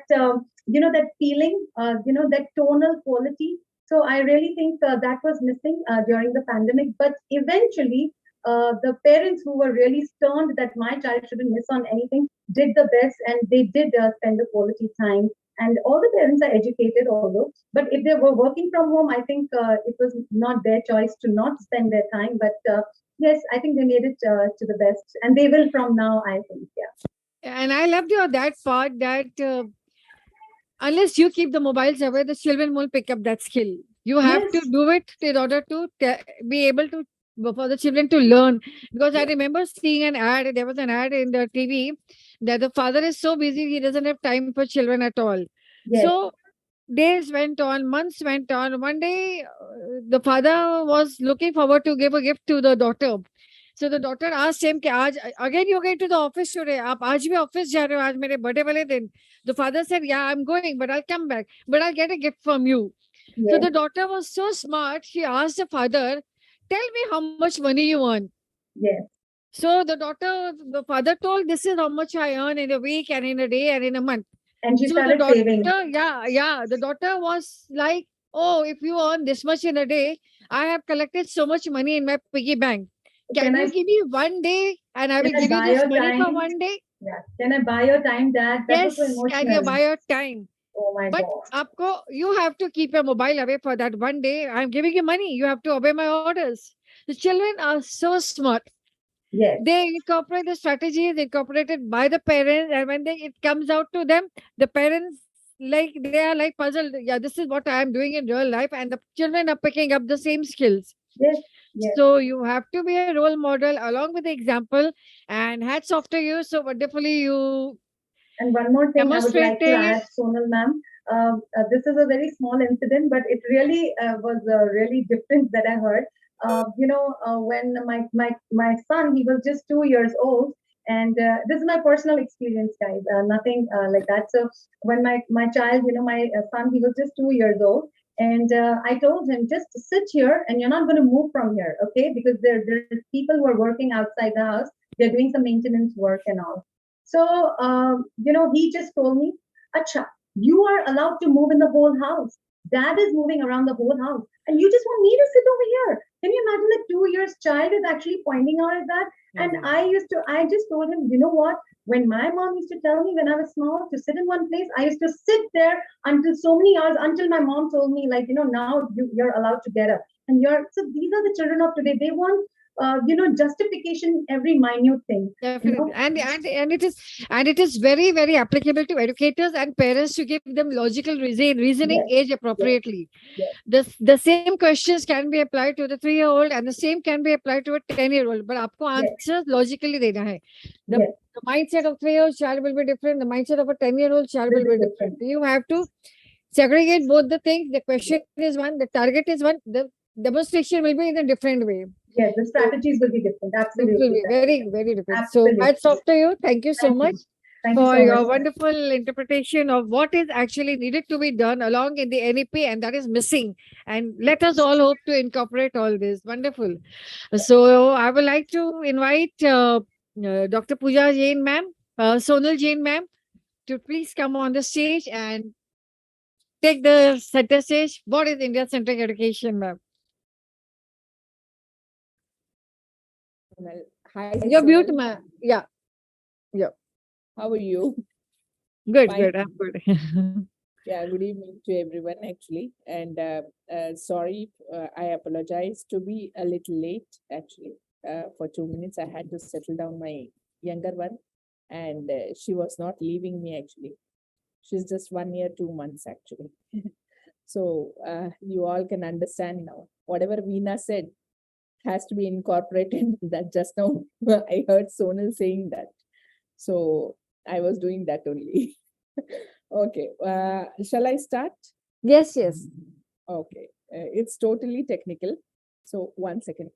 feeling, that tonal quality. So I really think that was missing during the pandemic. But eventually, the parents who were really stern that my child shouldn't miss on anything did the best, and they did spend the quality time, and all the parents are educated although, but if they were working from home, I think it was not their choice to not spend their time, but yes, I think they made it to the best, and they will from now, I think. Yeah. And I loved your that part that unless you keep the mobiles away, the children won't pick up that skill. You have to Yes. do it in order to be able to, for the children to learn. Because I Yes. remember seeing an ad. There was an ad in the TV that the father is so busy he doesn't have time for children at all. Yes. So days went on, months went on. One day, the father was looking forward to give a gift to the daughter. So the daughter asked him, कि आज again you're going to the office today? आप आज भी office जा रहे हो? आज मेरे बर्थडे वाले दिन. The father said, yeah, I'm going, but I'll come back. But I'll get a gift from you. So Yes. the daughter was so smart. She asked the father, tell me how much money you earn. Yes. So the father told, this is how much I earn in a week and in a day and in a month. And she So the started saving. daughter, yeah, the daughter was like, oh, if you earn this much in a day, I have collected so much money in my piggy bank. Can Can you I give me one day and I can will I give you buy this your money for time? one day? Yeah. Can I buy your time, Dad? That was so Yes, can you emotional. buy your time? Oh my But God. आपको, you have to keep your mobile away for that one day. I'm giving you money. You have to obey my orders. The children are so smart. Yes. They incorporate the strategies incorporated by the parents, and when it comes out to them, the parents, like, they are like puzzled. Yeah, this is what I am doing in real life, and the children are picking up the same skills. Yes. Yes. So you have to be a role model along with the example, and hats off to you. So wonderfully you And one more thing I would like to demonstrated. add, Sonal ma'am. This is a very small incident, but it really was really different that I heard. When my son, he was just 2 years old, and this is my personal experience, guys. Nothing like that. So when my child, my son, he was just 2 years old, and I told him, just sit here, and you're not going to move from here, okay? Because there's people who are working outside the house. They're doing some maintenance work and all. So, he just told me, Acha, you are allowed to move in the whole house. Dad is moving around the whole house. And you just want me to sit over here. Can you imagine a 2 years child is actually pointing out at that? And I just told him, you know what? When my mom used to tell me when I was small to sit in one place, I used to sit there until so many hours, until my mom told me, like, now you're allowed to get up. So these are the children of today. They want justification every minute thing. Definitely, and it is very very applicable to educators and parents to give them logical reasoning Yes, age yes, appropriately. yes, The same questions can be applied to the 3-year-old, and the same can be applied to a 10-year-old. But आपको yes, answers logically देना है. The yes. the mindset of 3-year-old child will be different. The mindset of a 10-year-old child Will will be be different. different. You have to segregate both the things. The question Yes, is one. The target is one. The demonstration will be in a different way. yes. The So strategies will be different. it will Absolutely be correct. very, very different. So Absolutely. hats off to you. Thank you so Thank much you. Thank you for so much, your sir. wonderful interpretation of what is actually needed to be done along in the NEP, and that is missing. And let us all hope to incorporate all this. Wonderful. So I would like to invite Dr. Pooja Jain ma'am, Sonal Jain ma'am, to please come on the stage and take the center stage. What is India-centric education, ma'am? Well, hi, You're mute, Sonal. ma'am. Yeah, yeah. How are you? Good, Fine. good. I'm good. Yeah, good evening to everyone, actually. And sorry, I apologize to be a little late, actually. For 2 minutes, I had to settle down my younger one, and she was not leaving me, actually. She's just 1 year, 2 months, actually. So you all can understand now. Whatever Veena said has to be incorporated. That just now I heard Sonal saying that. So I was doing that only. Okay. Shall I start? Yes, yes. Okay. It's totally technical. So 1 second.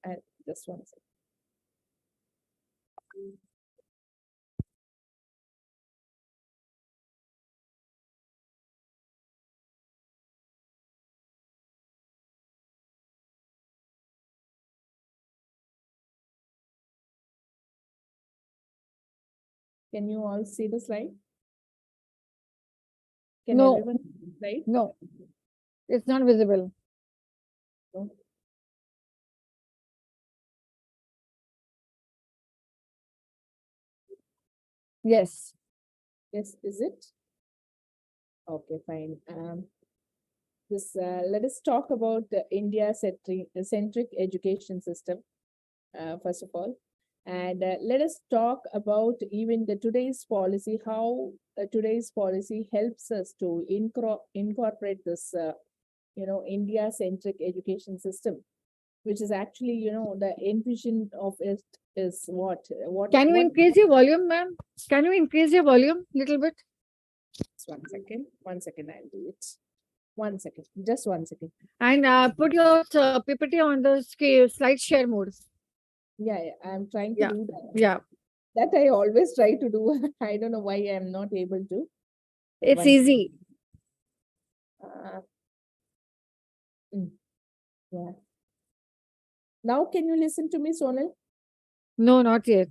Just 1 second. Can you all see the slide? Can No, everyone see the slide? no, it's not visible. No? Yes. Yes, is it? Okay, fine. Let us talk about the India-centric education system, first of all. And let us talk about even the today's policy, how today's policy helps us to incorporate this, India-centric education system, which is actually, the envision of it is what, Can you increase your volume, ma'am? Can you increase your volume little bit? just 1 second, 1 second, I'll do it. 1 second, just 1 second. And put your PPT on the slide share mode. Yeah, I'm trying to Yeah, do that. yeah. That I always try to do. I don't know why I'm not able to. It's One- easy. Uh, yeah. Now, can you listen to me, Sonal? No, not yet.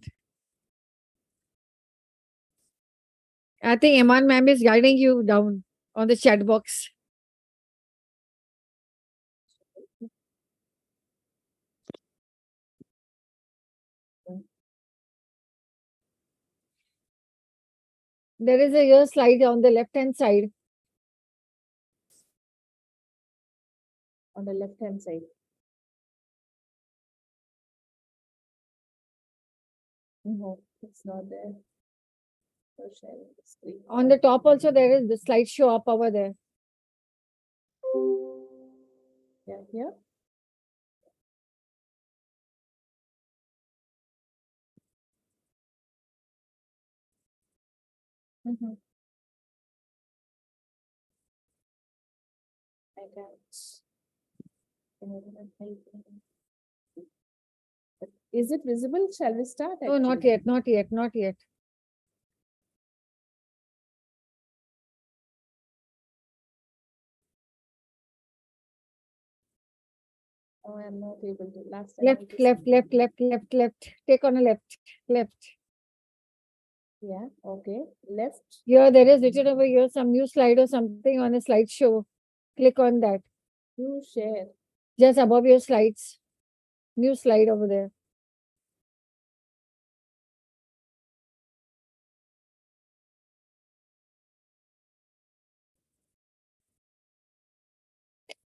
I think Iman ma'am is guiding you down on the chat box. There is a your slide on the left hand side. On the left hand side. No, it's not there. For sharing the screen. On the top also there is the slideshow up over there. Yeah, here. Mhm. I can't. Can anyone help me? Is it visible? Shall we start? No, not actually? yet, not yet, not yet. Oh, I'm not able to. Last time I Left, just- left, left, left, left, left. Take on a left, left. Yeah, okay. Left. Here there is written over here some new slide or something on a slideshow. Click on that. You share. Just above your slides. New slide over there.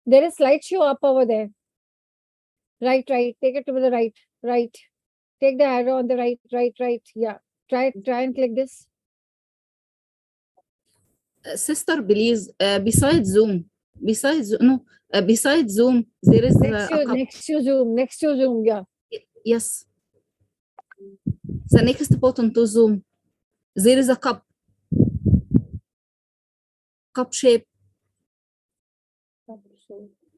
There is slideshow up over there. Right, right. Take it to the right, right. Take the arrow on the right, right, right. Yeah. Try and click this. Sister, please, besides Zoom, besides Zoom, there is Next a to cup. next to Zoom. Yeah. Yes. The next button to Zoom, there is a cup shape.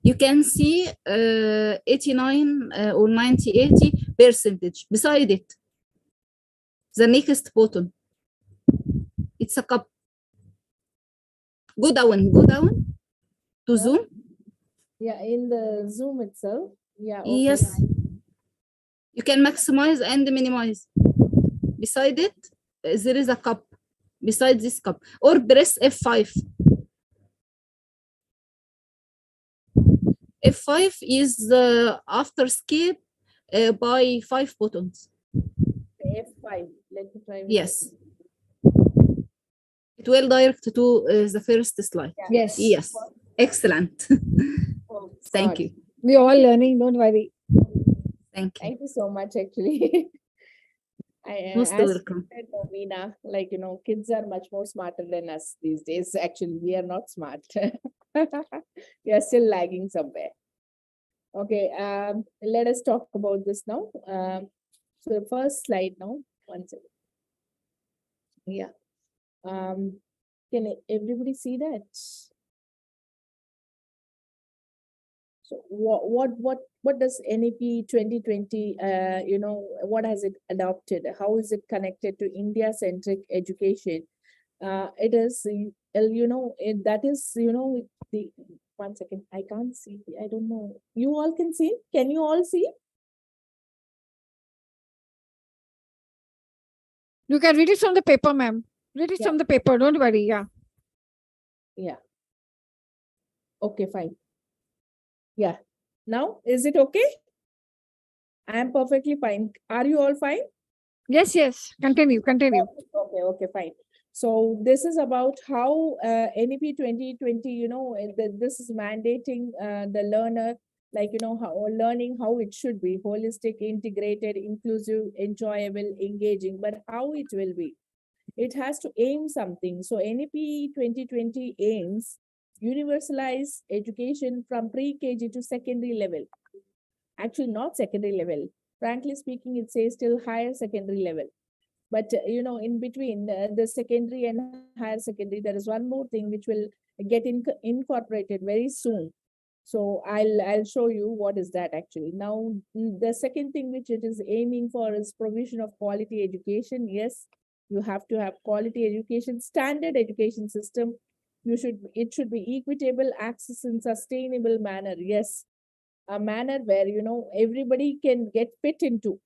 You can see 89 or 80 percentage beside it. The next button, it's a cup. Go down to Zoom. Yeah, in the Zoom itself. Yeah, okay. Yes. You can maximize and minimize. Beside it, there is a cup. Beside this cup, or press F5. F5 is the after skip by 5 buttons. F5. Let me try. with Yes. It will direct to the first slide. Yeah. Yes. Yes. Excellent. Oh, Thank start. you. We're all learning. Don't worry. Thank you. Thank you so much, actually. Most As welcome. said, Meena, like, kids are much more smarter than us these days. Actually, we are not smart. We are still lagging somewhere. Okay, let us talk about this now. So the first slide now, one second. Yeah. Can everybody see that? So what does NEP 2020, what has it adopted? How is it connected to India-centric education? It is, that is, the, one second, I can't see, I don't know. You all can see? Can you all see? You can read it from the paper, ma'am. Read it Yeah. from the paper. Don't worry. Yeah. Yeah. Okay, fine. Yeah. Now, is it okay? I am perfectly fine. Are you all fine? Yes, yes. Continue, continue. Okay, fine. So this is about how NEP 2020, this is mandating the learner, like, how learning how it should be holistic, integrated, inclusive, enjoyable, engaging, but how it will be. It has to aim something. So NEP 2020 aims universalize education from pre-KG to secondary level. Actually, not secondary level. Frankly speaking, it says till higher secondary level. But in between the secondary and higher secondary, there is one more thing which will get incorporated very soon. So I'll show you what is that actually. Now, the second thing which it is aiming for is provision of quality education. Yes, you have to have quality education, standard education system. It should be equitable, access in sustainable manner. Yes, a manner where everybody can get fit into.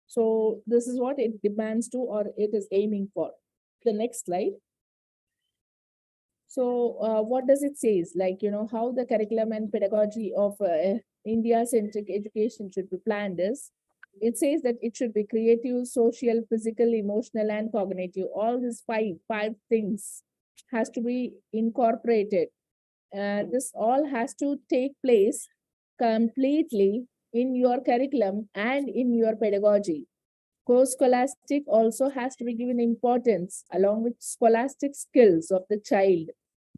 So this is what it demands to, or it is aiming for. The next slide. So what does it say? Like, how the curriculum and pedagogy of India-centric education should be planned is, it says that it should be creative, social, physical, emotional, and cognitive. All these five things has to be incorporated. This all has to take place completely in your curriculum and in your pedagogy. Co-scholastic also has to be given importance along with scholastic skills of the child.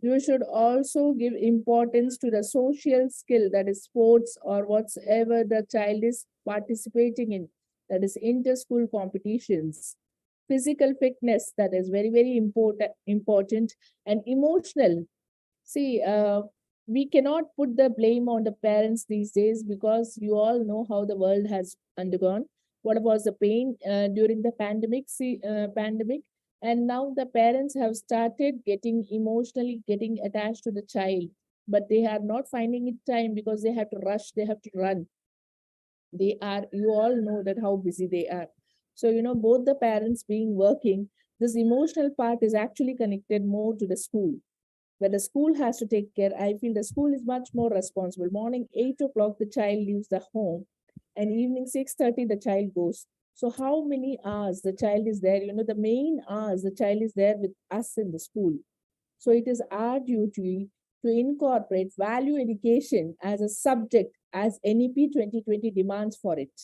You should also give importance to the social skill, that is sports or whatsoever the child is participating in, that is inter-school competitions. Physical fitness, that is very, very important, and emotional. See, we cannot put the blame on the parents these days because you all know how the world has undergone. What was the pain during the pandemic, and now the parents have started getting emotionally getting attached to the child, but they are not finding it time because they have to rush, they have to run. They are, you all know that how busy they are. So both the parents being working, this emotional part is actually connected more to the school, where the school has to take care. I feel the school is much more responsible. Morning 8 o'clock, the child leaves the home, and evening 6:30, the child goes. So how many hours the child is there? The main hours the child is there with us in the school. So it is our duty to incorporate value education as a subject as NEP 2020 demands for it.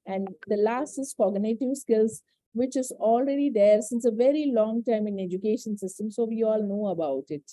And the last is cognitive skills, which is already there since a very long time in education system. So we all know about it.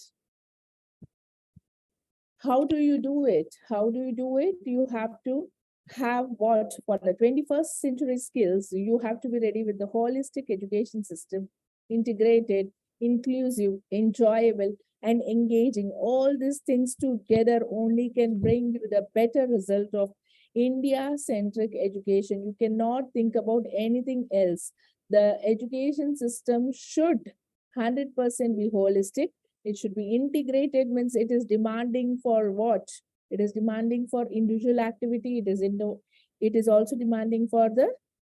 How do you do it? How do you do it? You have to have what for the 21st century skills, you have to be ready with the holistic education system, integrated, inclusive, enjoyable, and engaging. All these things together only can bring you the better result of India-centric education. You cannot think about anything else. The education system should 100% be holistic. It should be integrated, means it is demanding for what? It is demanding for individual activity. It is also demanding for the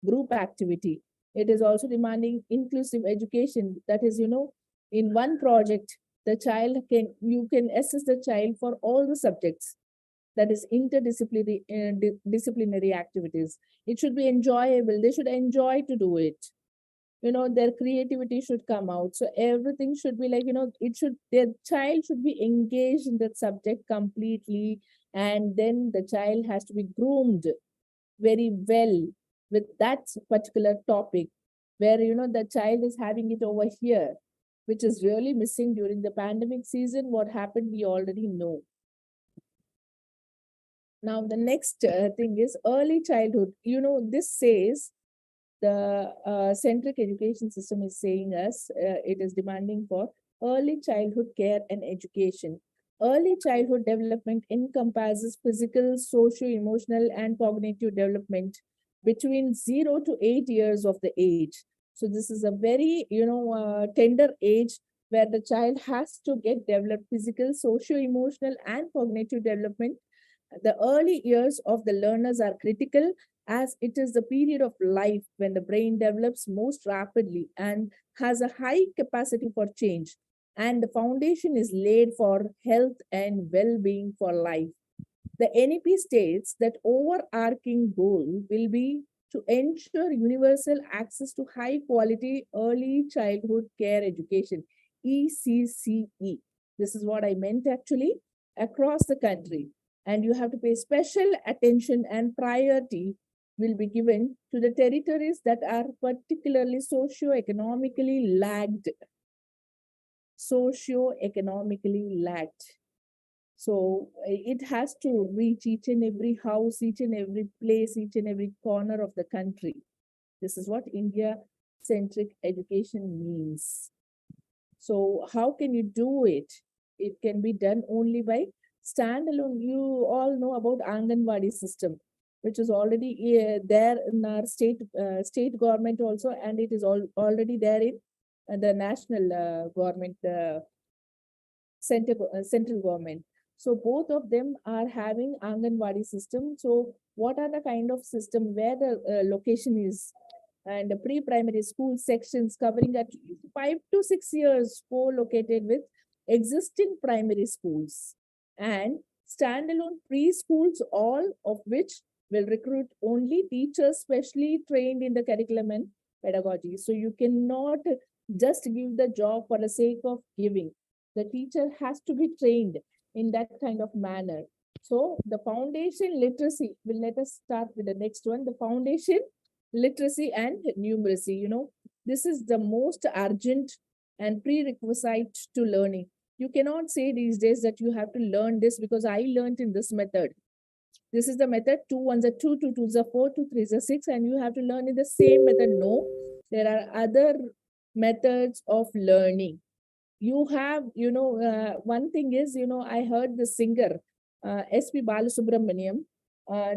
group activity. It is also demanding inclusive education. That is, in one project, you can assess the child for all the subjects. That is interdisciplinary disciplinary activities. It should be enjoyable. They should enjoy to do it. Their creativity should come out. So everything should be like, their child should be engaged in that subject completely, and then the child has to be groomed very well with that particular topic, where the child is having it over here, which is really missing during the pandemic season. What happened, we already know. Now the next thing is early childhood. This says the centric education system is saying us it is demanding for early childhood care and education. Early childhood development encompasses physical, socio-emotional, and cognitive development between 0 to 8 years of the age. So this is a very tender age where the child has to get developed physical, socio-emotional, and cognitive development. The early years of the learners are critical, as it is the period of life when the brain develops most rapidly and has a high capacity for change, and the foundation is laid for health and well-being for life. The NEP states that overarching goal will be to ensure universal access to high quality early childhood care education, ECCE. This is what I meant actually, across the country. And you have to pay special attention, and priority will be given to the territories that are particularly socio-economically lagged. Socio-economically lagged. So it has to reach each and every house, each and every place, each and every corner of the country. This is what India-centric education means. So how can you do it? It can be done only by standalone. You all know about Anganwadi system, which is already there in our state government also, and it is already there in the national government, central government. So both of them are having Anganwadi system. So what are the kind of system where the location is, and the pre-primary school sections covering at 5 to 6 years co-located with existing primary schools, and standalone preschools, all of which will recruit only teachers specially trained in the curriculum and pedagogy. So you cannot just give the job for the sake of giving. The teacher has to be trained in that kind of manner. So the foundation literacy will let us start with the next one. The foundation literacy and numeracy. This is the most urgent and prerequisite to learning. You cannot say these days that you have to learn this because I learned in this method. This is the method, 2 ones are 2, 2 twos are 4, 2 threes are 6, and you have to learn in the same method. No, there are other methods of learning. You have, one thing is, I heard the singer, S.P. Balasubramaniam,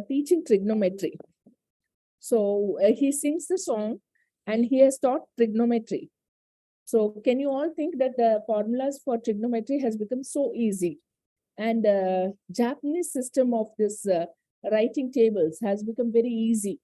teaching trigonometry. So he sings the song and he has taught trigonometry. So can you all think that the formulas for trigonometry has become so easy? And Japanese system of this writing tables has become very easy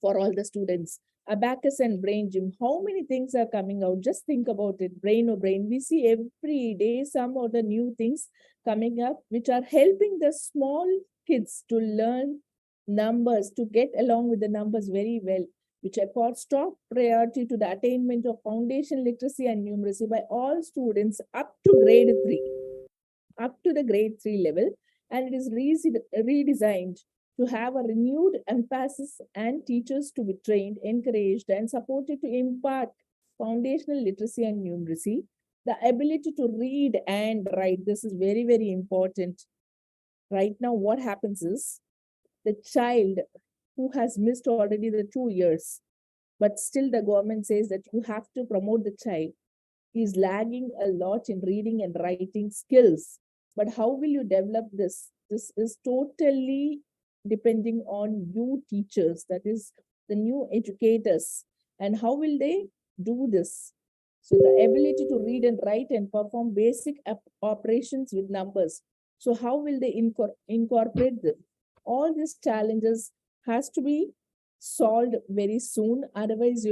for all the students. Abacus and brain gym, how many things are coming out? Just think about it. Brain or brain. We see every day some of the new things coming up, which are helping the small kids to learn numbers, to get along with the numbers very well, which accords top priority to the attainment of foundation literacy and numeracy by all students up to grade 3, up to the grade 3 level. And it is redesigned to have a renewed emphasis and teachers to be trained, encouraged, and supported to impart foundational literacy and numeracy, the ability to read and write. This is very, very important. Right now, what happens is the child who has missed already the 2 years, but still the government says that you have to promote the child, is lagging a lot in reading and writing skills. But how will you develop this? This is totally depending on you teachers, that is the new educators. And how will they do this? So the ability to read and write and perform basic operations with numbers. So how will they incorporate them? All these challenges has to be solved very soon. Otherwise,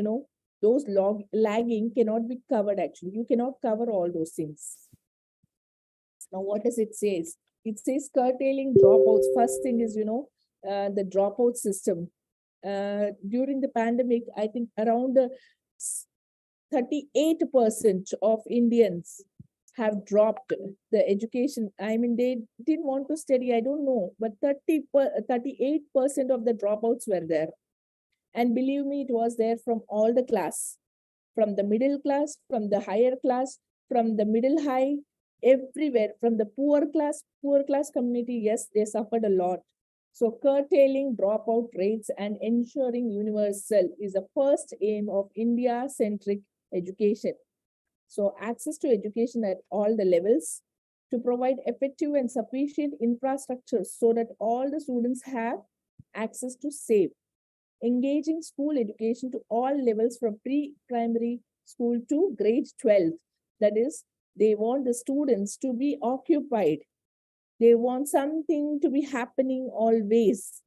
those lagging cannot be covered actually. You cannot cover all those things. Now, what does it say? It says curtailing dropouts. First thing is, the dropout system. During the pandemic, I think around 38% of Indians have dropped the education. I mean, they didn't want to study, I don't know, but 38% of the dropouts were there. And believe me, it was there from all the class, from the middle class, from the higher class, from the middle high, everywhere, from the poor class community. Yes, they suffered a lot. So curtailing dropout rates and ensuring universal is the first aim of India-centric education. So access to education at all the levels, to provide effective and sufficient infrastructure so that all the students have access to safe, engaging school education to all levels from pre-primary school to grade 12. That is, they want the students to be occupied. They want something to be happening always.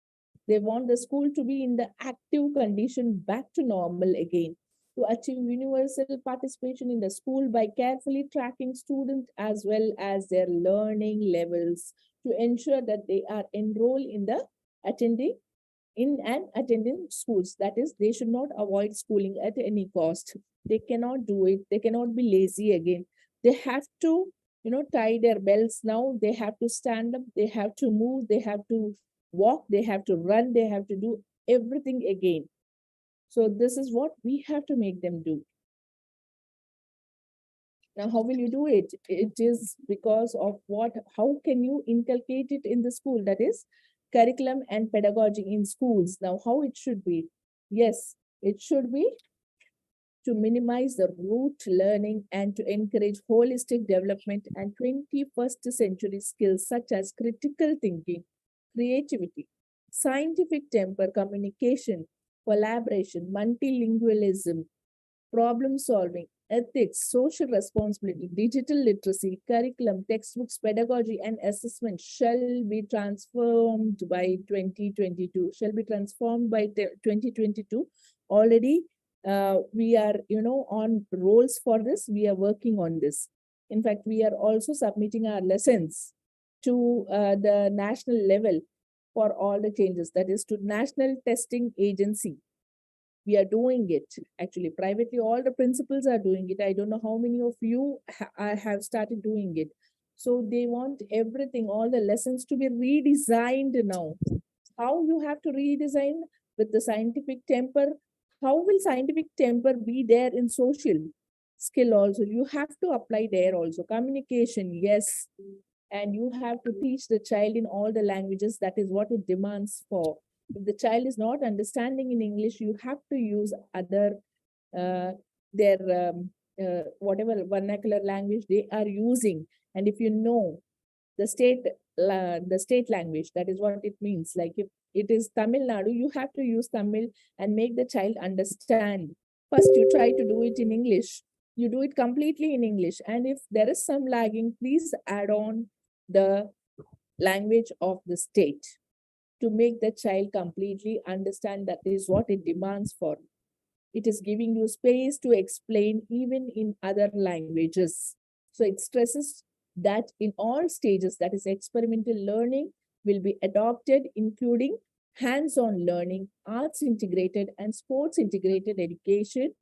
They want the school to be in the active condition back to normal again. To achieve universal participation in the school by carefully tracking students as well as their learning levels, to ensure that they are enrolled in attending schools. That is, they should not avoid schooling at any cost. They cannot do it. They cannot be lazy again. They have to, tie their belts now. They have to stand up. They have to move. They have to walk. They have to run. They have to do everything again. So this is what we have to make them do. Now, how will you do it? It is because of how can you inculcate it in the school? That is curriculum and pedagogy in schools. Now, how it should be? Yes, it should be to minimize the rote learning and to encourage holistic development and 21st century skills such as critical thinking, creativity, scientific temper, communication, collaboration, multilingualism, problem solving, ethics, social responsibility, digital literacy, curriculum, textbooks, pedagogy, and assessment shall be transformed by 2022. Shall be transformed by 2022. Already, we are, on roles for this. We are working on this. In fact, we are also submitting our lessons to the national level for all the changes. That is to National Testing Agency. We are doing it actually privately. All the principals are doing it. I don't know how many of you have started doing it. So they want everything, all the lessons to be redesigned now. How you have to redesign? with the scientific temper, how will scientific temper be there in social skill also? You have to apply there also. Communication, yes. And you have to teach the child in all the languages. That is what it demands for. If the child is not understanding in English, you have to use other uh, their whatever vernacular language they are using. And if you know the state language, that is what it means. Like if it is Tamil Nadu, you have to use Tamil and make the child understand. First you try to do it in English, you do it completely in English, and if there is some lagging, please add on the language of the state to make the child completely understand. That is what it demands for. It is giving you space to explain even in other languages. So it stresses that in all stages, that is experimental learning will be adopted, including hands-on learning, arts integrated and sports integrated education,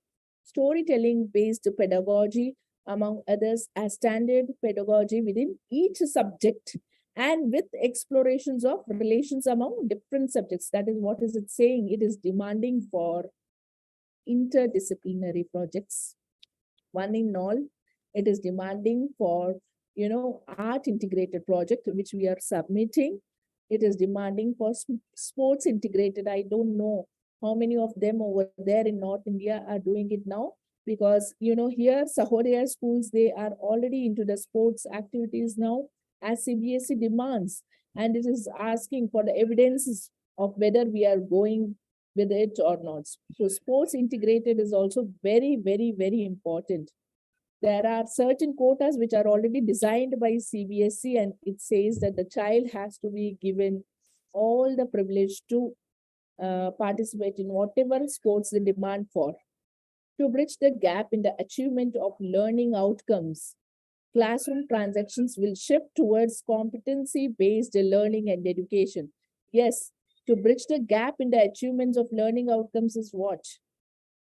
storytelling based pedagogy, among others, as standard pedagogy within each subject, and with explorations of relations among different subjects. That is what is it saying? It is demanding for interdisciplinary projects. One in all, it is demanding for, art integrated project, which we are submitting. It is demanding for sports integrated. I don't know how many of them over there in North India are doing it now, because, here, Sahodaya schools, they are already into the sports activities now, as CBSE demands. And it is asking for the evidences of whether we are going with it or not. So sports integrated is also very, very, very important. There are certain quotas which are already designed by CBSE, and it says that the child has to be given all the privilege to participate in whatever sports they demand for. To bridge the gap in the achievement of learning outcomes, classroom transactions will shift towards competency-based learning and education. Yes, to bridge the gap in the achievements of learning outcomes is what?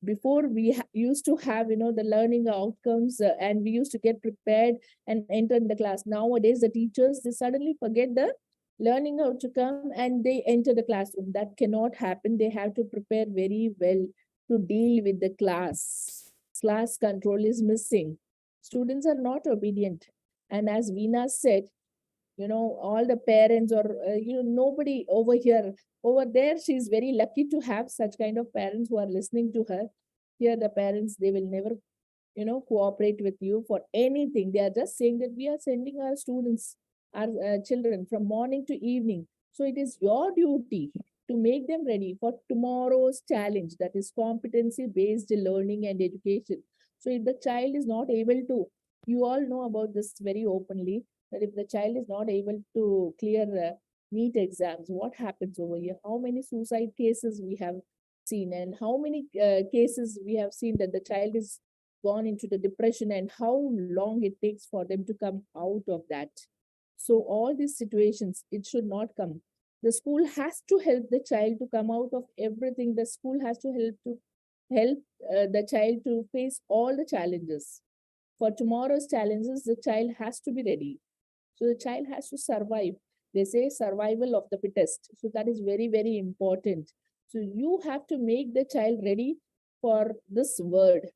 Before we used to have, the learning outcomes, and we used to get prepared and enter in the class. Nowadays, the teachers, they suddenly forget the learning outcome and they enter the classroom. That cannot happen. They have to prepare very well to deal with the class. Class control is missing. Students are not obedient. And as Veena said, all the parents, or nobody over here, over there, she's very lucky to have such kind of parents who are listening to her. Here the parents, they will never cooperate with you for anything. They are just saying that we are sending our students, our children, from morning to evening. So it is your duty to make them ready for tomorrow's challenge, that is competency based learning and education. So if the child is not able to, you all know about this very openly, that if the child is not able to clear NEET exams, what happens over here? How many suicide cases we have seen, and how many cases we have seen that the child is gone into the depression, and how long it takes for them to come out of that. So all these situations, it should not come. The school has to help the child to come out of everything. The school has to help the child to face all the challenges. For tomorrow's challenges, the child has to be ready. So the child has to survive. They say survival of the fittest. So that is very, very important. So you have to make the child ready for this word.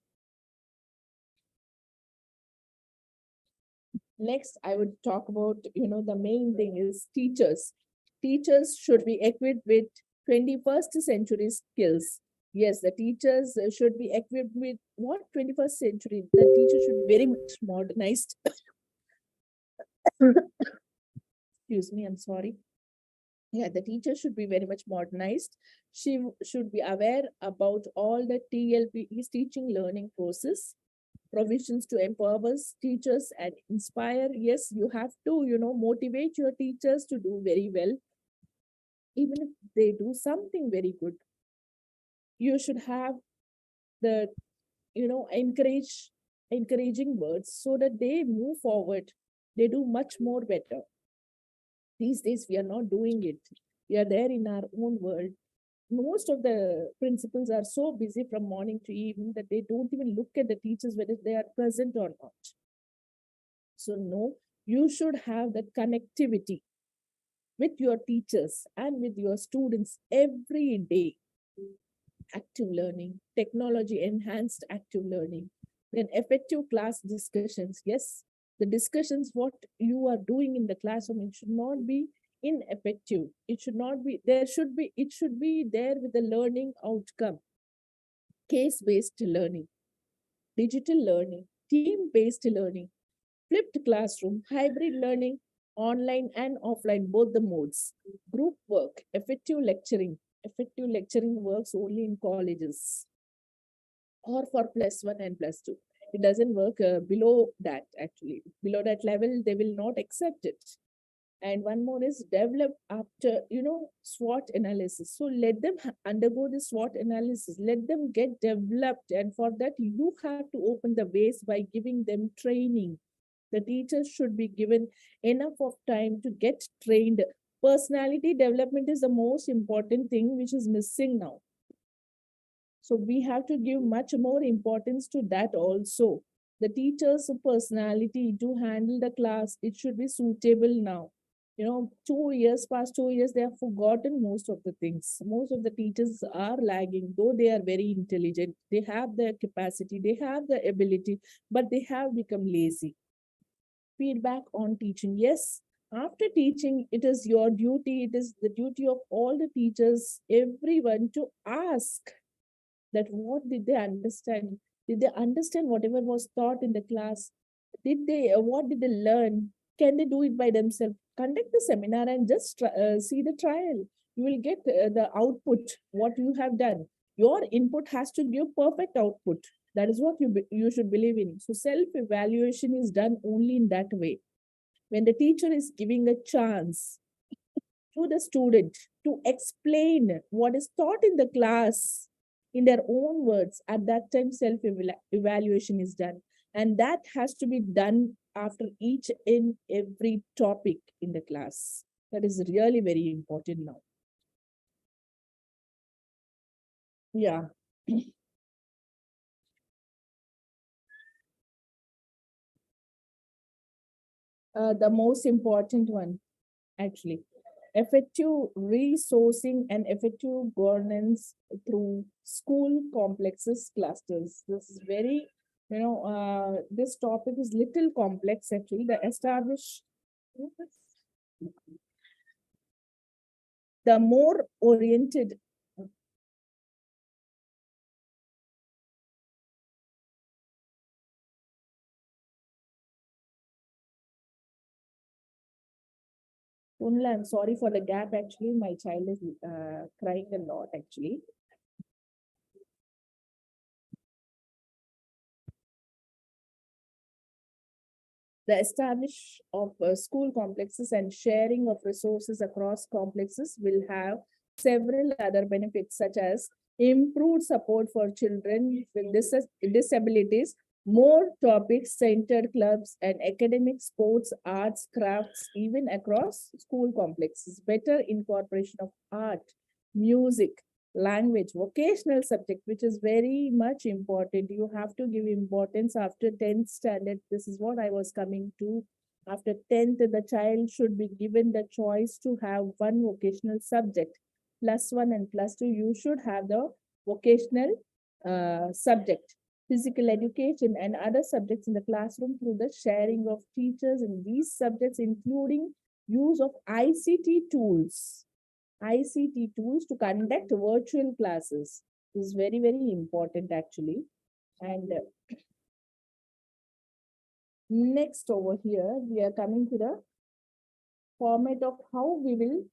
Next, I would talk about, the main thing is teachers. Teachers should be equipped with 21st century skills. Yes, the teachers should be equipped with what? 21st century. The teacher should be very much modernized. Excuse me, I'm sorry. Yeah, the teacher should be very much modernized. She should be aware about all the TLP's teaching learning process, provisions to empower teachers and inspire. Yes, you have to, motivate your teachers to do very well. Even if they do something very good, you should have the, encouraging words so that they move forward. They do much more better. These days, we are not doing it. We are there in our own world. Most of the principals are so busy from morning to evening that they don't even look at the teachers whether they are present or not. So, no, you should have that connectivity with your teachers and with your students every day. active learning, technology enhanced active learning, then effective class discussions. Yes, the discussions, what you are doing in the classroom, it should not be ineffective. It should not be, it should be there with the learning outcome. Case based learning, digital learning, team based learning, flipped classroom, hybrid learning, online and offline, both the modes, group work, effective lecturing. Effective lecturing works only in colleges or for plus one and plus two. It doesn't work below that actually. Below that level, they will not accept it. And one more is develop after, SWOT analysis. So let them undergo the SWOT analysis. Let them get developed. And for that, you have to open the ways by giving them training. The teachers should be given enough of time to get trained. Personality development is the most important thing which is missing now. So we have to give much more importance to that also. The teacher's personality to handle the class, it should be suitable now. 2 years, past 2 years, they have forgotten most of the things. Most of the teachers are lagging, though they are very intelligent. They have the capacity, they have the ability, but they have become lazy. Feedback on teaching. Yes, after teaching, it is your duty, it is the duty of all the teachers, everyone to ask that what did they understand? Did they understand whatever was taught in the class? Did they, what did they learn? Can they do it by themselves? Conduct the seminar and just see the trial. You will get the output, what you have done. Your input has to give perfect output. That is what you should believe in. So self-evaluation is done only in that way. When the teacher is giving a chance to the student to explain what is taught in the class in their own words, at that time self evaluation is done, and that has to be done after each and every topic in the class. That is really very important now. Yeah. The most important one, actually, effective resourcing and effective governance through school complexes clusters. This is very, this topic is little complex actually. The more oriented. Only I'm sorry for the gap. Actually, my child is crying a lot. Actually, the establish of school complexes and sharing of resources across complexes will have several other benefits, such as improved support for children with disabilities, more topic-centered clubs and academic, sports, arts, crafts, even across school complexes, better incorporation of art, music, language, vocational subject, which is very much important. You have to give importance after 10th standard. This is what I was coming to. After 10th, the child should be given the choice to have one vocational subject. Plus one and plus two, you should have the vocational subject. Physical education and other subjects in the classroom through the sharing of teachers in these subjects, including use of ICT tools to conduct virtual classes. This is very, very important actually. And next over here, we are coming to the format of how we will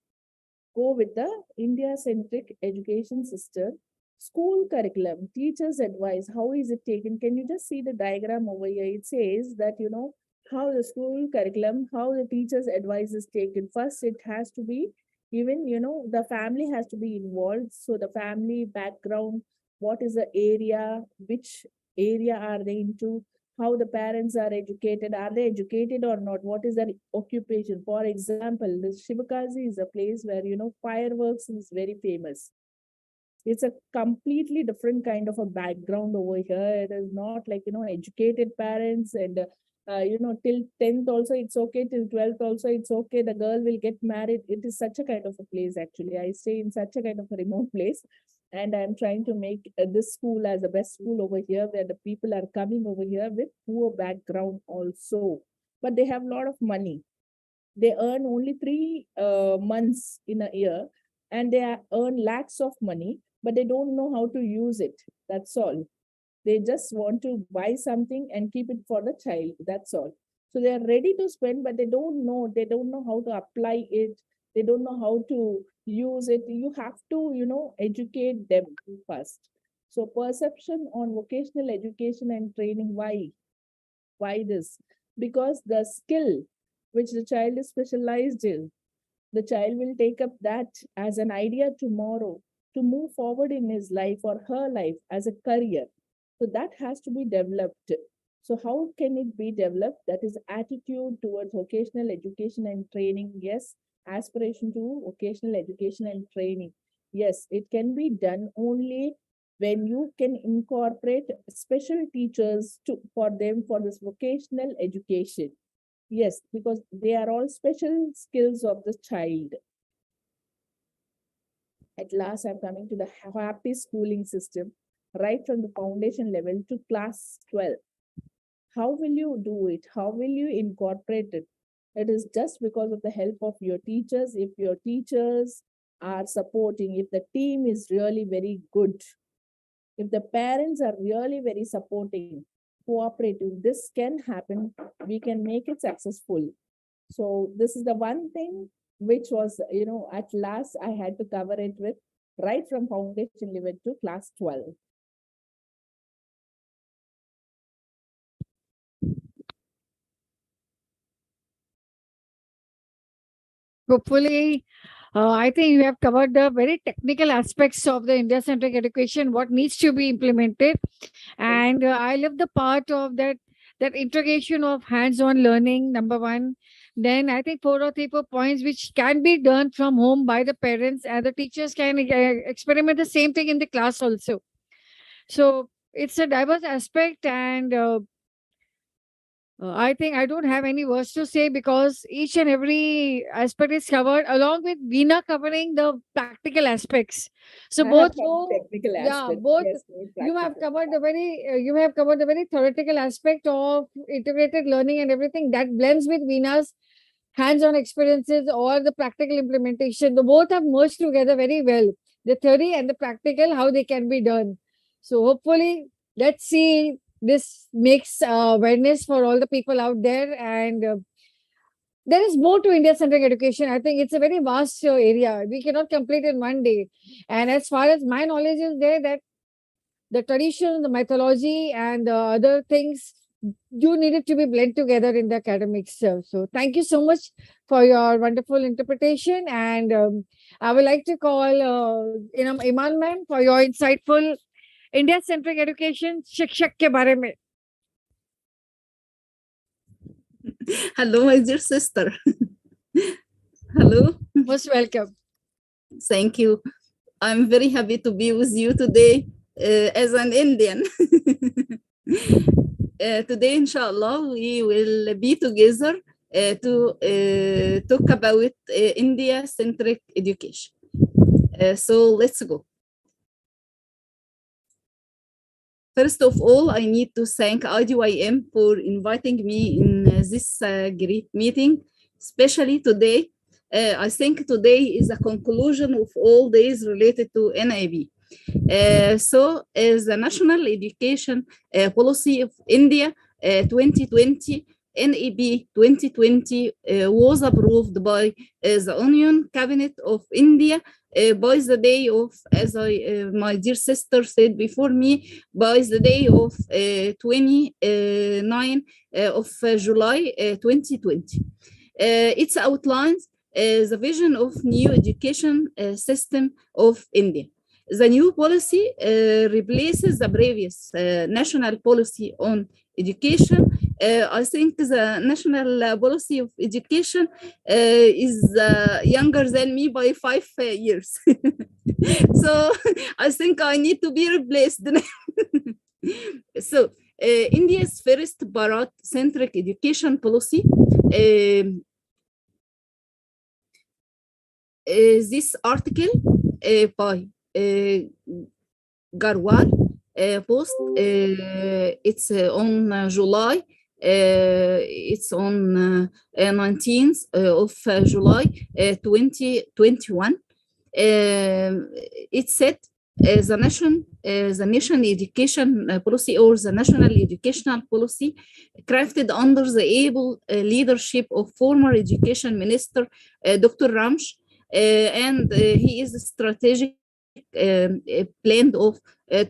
go with the India-centric education system. School curriculum, teachers' advice, how is it taken? Can you just see the diagram over here? It says that, how the school curriculum, how the teacher's advice is taken. First, it has to be even, the family has to be involved. So the family background, what is the area, which area are they into, how the parents are they educated or not, what is their occupation. For example, the Shivakazi is a place where, fireworks is very famous. It's a completely different kind of a background over here. It is not like, educated parents and, till 10th also it's okay, till 12th also it's okay. The girl will get married. It is such a kind of a place actually. I stay in such a kind of a remote place. and I'm trying to make this school as the best school over here, where the people are coming over here with poor background also, but they have a lot of money. They earn only 3 months in a year, and they earn lakhs of money, but they don't know how to use it. That's all. They just want to buy something and keep it for the child. That's all. So they are ready to spend, but they don't know. They don't know how to apply it. They don't know how to use it. You have to, educate them first. So perception on vocational education and training. Why? Why this? Because the skill which the child is specialized in, the child will take up that as an idea tomorrow to move forward in his life or her life as a career. So that has to be developed. So how can it be developed? That is attitude towards vocational education and training. Yes, aspiration to vocational education and training. Yes, it can be done only when you can incorporate special teachers for them for this vocational education. Yes, because they are all special skills of the child. At last, I'm coming to the happy schooling system, right from the foundation level to class 12. How will you do it? How will you incorporate it? It is just because of the help of your teachers. If your teachers are supporting, if the team is really very good, if the parents are really very supporting, cooperative, this can happen. We can make it successful. So this is the one thing which was, at last I had to cover it with right from foundation level to class 12. Hopefully, I think you have covered the very technical aspects of the India-centric education, what needs to be implemented, and I love the part of that integration of hands-on learning. Number one, then I think 4 or 3 points which can be done from home by the parents, and the teachers can experiment the same thing in the class also. So it's a diverse aspect, and I think I don't have any words to say because each and every aspect is covered along with Veena covering the practical aspects. So I have both, some technical yeah, aspects. both Yes, very you have practical. covered the very theoretical aspect of integrated learning and everything that blends with Veena's hands-on experiences or the practical implementation. The both have merged together very well. The theory and the practical, how they can be done. So hopefully, let's see this makes awareness for all the people out there, and there is more to India-centric education. I think it's a very vast area. We cannot complete in one day. And as far as my knowledge is there, that the tradition, the mythology, and the other things do needed to be blend together in the academics. So thank you so much for your wonderful interpretation. And I would like to call Iman ma'am for your insightful India-centric education शिक्षक के बारे में. Hello, my dear sister. Hello. Most welcome. Thank you. I'm very happy to be with you today as an Indian. Today, inshallah, we will be together to talk about India-centric education. So let's go. First of all, I need to thank IDYM for inviting me in this great meeting, especially today. I think today is a conclusion of all days related to NIB. So the National Education Policy of India 2020, NEP 2020 was approved by the Union Cabinet of India by the day of, as my dear sister said before me, by the day of 29 of July 2020. It outlines the vision of new education system of India. The new policy replaces the previous national policy on education. I think the national policy of education is younger than me by 5 years. So I think I need to be replaced. So India's first Bharat-centric education policy this article by Garwal post. It's on July. It's on 19th of July 2021. It said the nation education policy, or the national educational policy, crafted under the able leadership of former education minister Dr. Ramsh, and he is a strategic blend of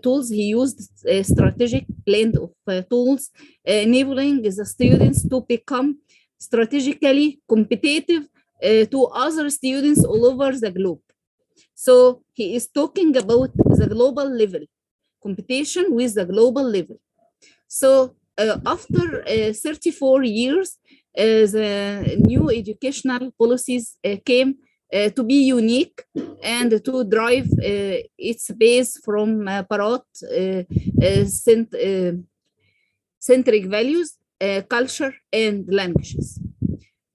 tools. He used a strategic blend of tools, enabling the students to become strategically competitive to other students all over the globe. So he is talking about the global level, competition with the global level. So after 34 years, the new educational policies came to be unique and to drive its base from Parrot centric values, culture, and languages.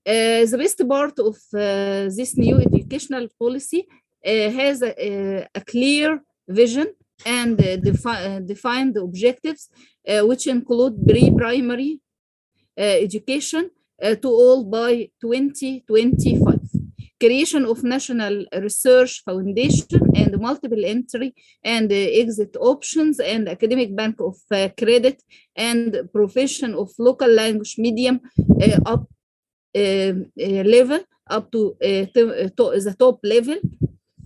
The best part of this new educational policy has a clear vision and defined objectives, which include pre-primary education to all by 2025. Creation of national research foundation and multiple entry and exit options and academic bank of credit and provision of local language medium up level up to the top level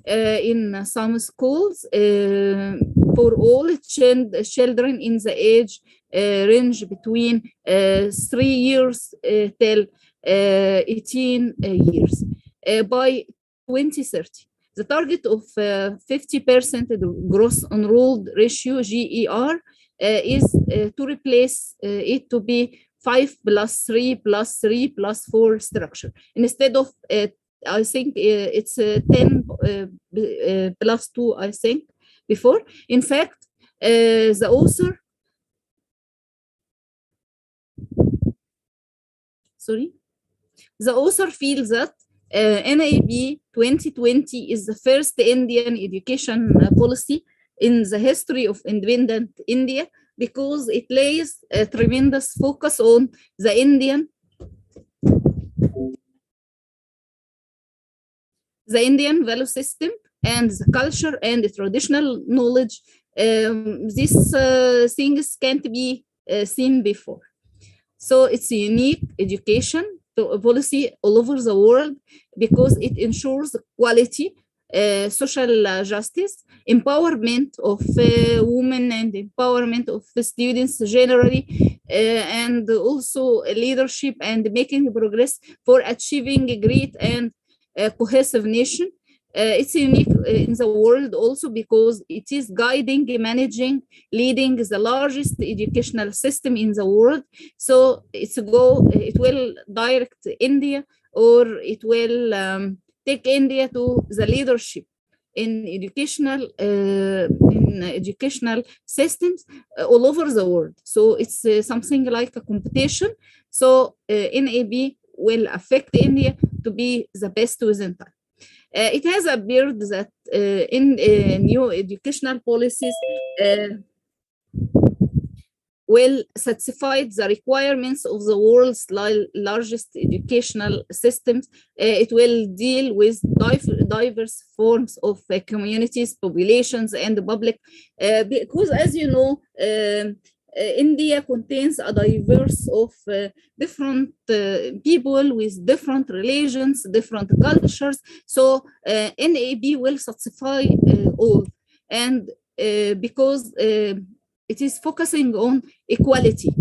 in some schools for all children in the age range between 3 years till 18 years. By 2030, the target of 50% gross enrolled ratio GER is to replace it to be 5 plus 3 plus 3 plus 4 structure instead of I think it's 10 plus 2, I think, before. In fact, the author, feels that NAB 2020 is the first Indian education policy in the history of independent India, because it lays a tremendous focus on the Indian value system and the culture and the traditional knowledge. These things can't be seen before. So it's a unique education policy all over the world because it ensures quality, social justice, empowerment of women and empowerment of the students generally, and also leadership and making progress for achieving a great and cohesive nation. It's unique in the world also because it is guiding, managing, leading the largest educational system in the world. So it will direct India, or it will take India to the leadership in educational systems all over the world. So it's something like a competition. So NAB will affect India to be the best within time. It has appeared that in new educational policies will satisfy the requirements of the world's largest educational systems. It will deal with diverse forms of communities, populations, and the public, because, as you know, India contains a diverse of different people with different religions, different cultures. So NAB will satisfy all, and because it is focusing on equality.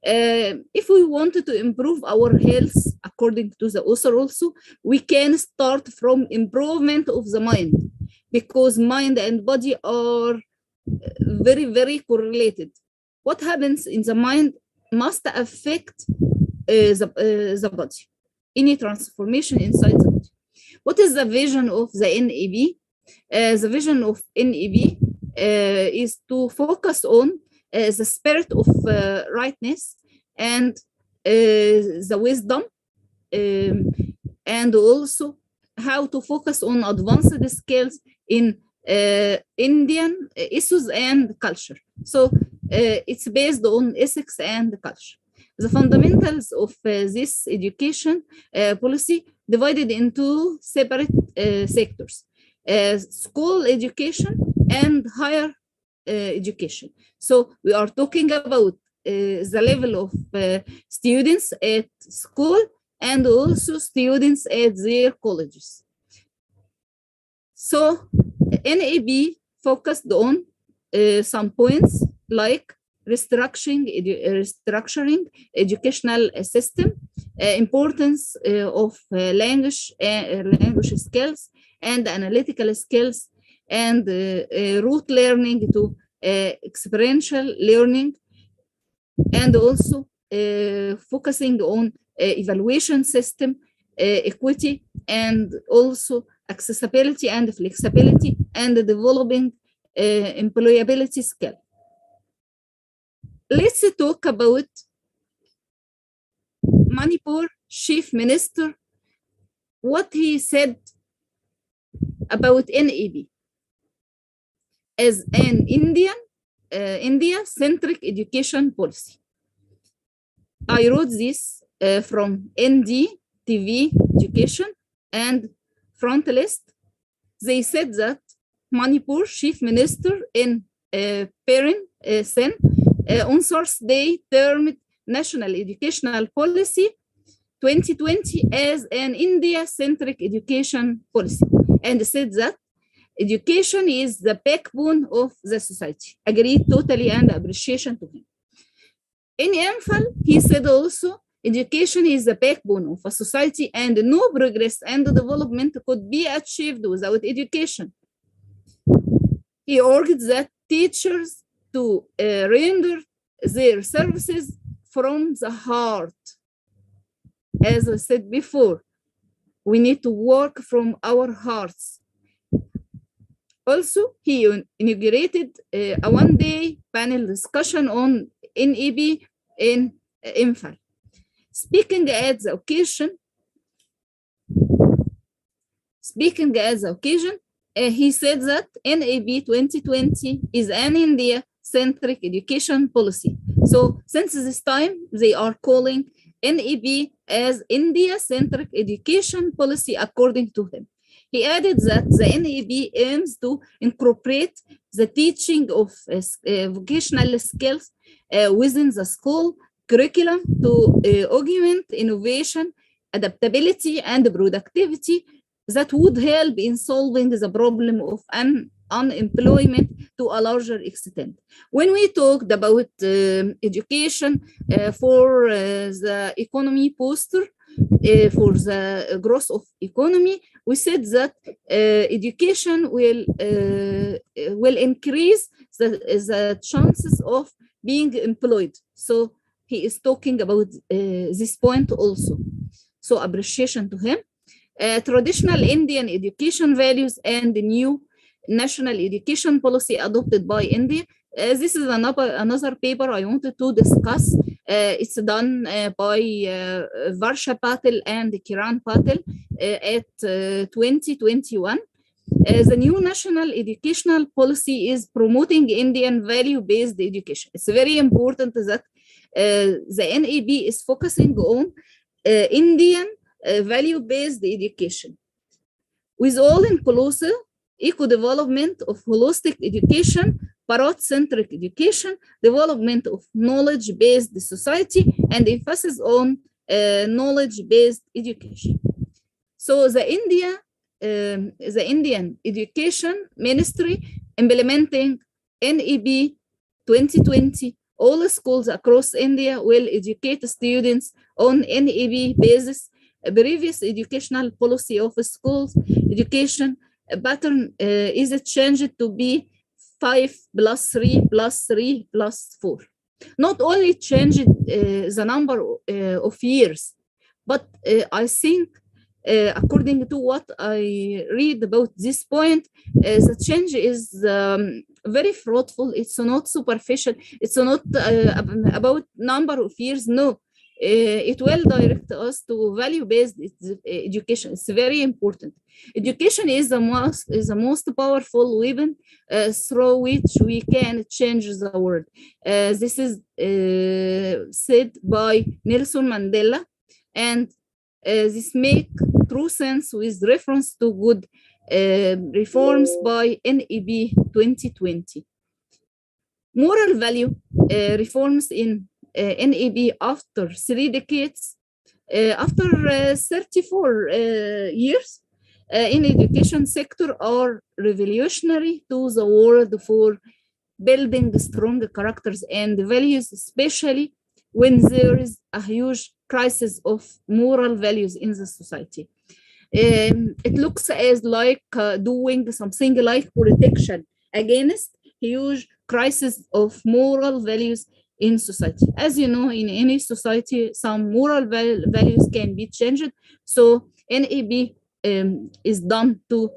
If we wanted to improve our health, according to the author also, we can start from improvement of the mind, because mind and body are very, very correlated. What happens in the mind must affect the body, any transformation inside the body. What is the vision of the NAB? The vision of NAB is to focus on the spirit of rightness and the wisdom, and also how to focus on advanced skills in Indian issues and culture. So it's based on ethics and culture. The fundamentals of this education policy divided into separate sectors: school education and higher education. So we are talking about the level of students at school and also students at their colleges. So NAB focused on some points like restructuring educational system, importance of language skills and analytical skills, and rote learning to experiential learning, and also focusing on evaluation system, equity, and also accessibility and flexibility, and developing employability skill. Let's talk about Manipur Chief Minister, what he said about NAB as an India-centric education policy. I wrote this from ND TV Education and Front List. They said that Manipur Chief Minister in Perin Sen on Thursday termed National Educational Policy 2020 as an India-centric education policy, and said that education is the backbone of the society. Agreed totally and appreciation to him. In Imphal, he said also, education is the backbone of a society and no progress and development could be achieved without education. He argued that teachers to render their services from the heart. As I said before, we need to work from our hearts. Also, he inaugurated a one-day panel discussion on NAB in Imphal. Speaking at the occasion, he said that NAB 2020 is an India-centric education policy. So since this time, they are calling NAB as India-centric education policy according to him. He added that the NAB aims to incorporate the teaching of vocational skills within the school curriculum to augment innovation, adaptability, and productivity that would help in solving the problem of unemployment to a larger extent. When we talked about education for the economy poster, for the growth of economy, we said that education will increase the chances of being employed. So he is talking about this point also. So appreciation to him. Traditional Indian education values and the new national education policy adopted by India. This is another paper I wanted to discuss. It's done by Varsha Patel and Kiran Patel at 2021. The new national educational policy is promoting Indian value-based education. It's very important that the NAB is focusing on Indian value-based education with all-inclusive eco-development of holistic education, parrot-centric education, development of knowledge-based society, and emphasis on knowledge-based education. So the Indian Education Ministry implementing NAB 2020, all schools across India will educate students on NAB basis. A previous educational policy of schools education pattern is changed to be 5+3+3+4. Not only changed the number of years, but I think according to what I read about this point, the change is very fruitful. It's not superficial. It's not about number of years. No, it will direct us to value-based education. It's very important. Education is the most powerful weapon through which we can change the world. This is said by Nelson Mandela, and this make true sense with reference to good reforms by NEB 2020. Moral value reforms in NEB after 3 decades, after 34 years in education sector are revolutionary to the world for building strong characters and values, especially when there is a huge crisis of moral values in the society. It looks as like doing something like protection against huge crisis of moral values in society. As you know, in any society, some moral values can be changed. So NEB is done to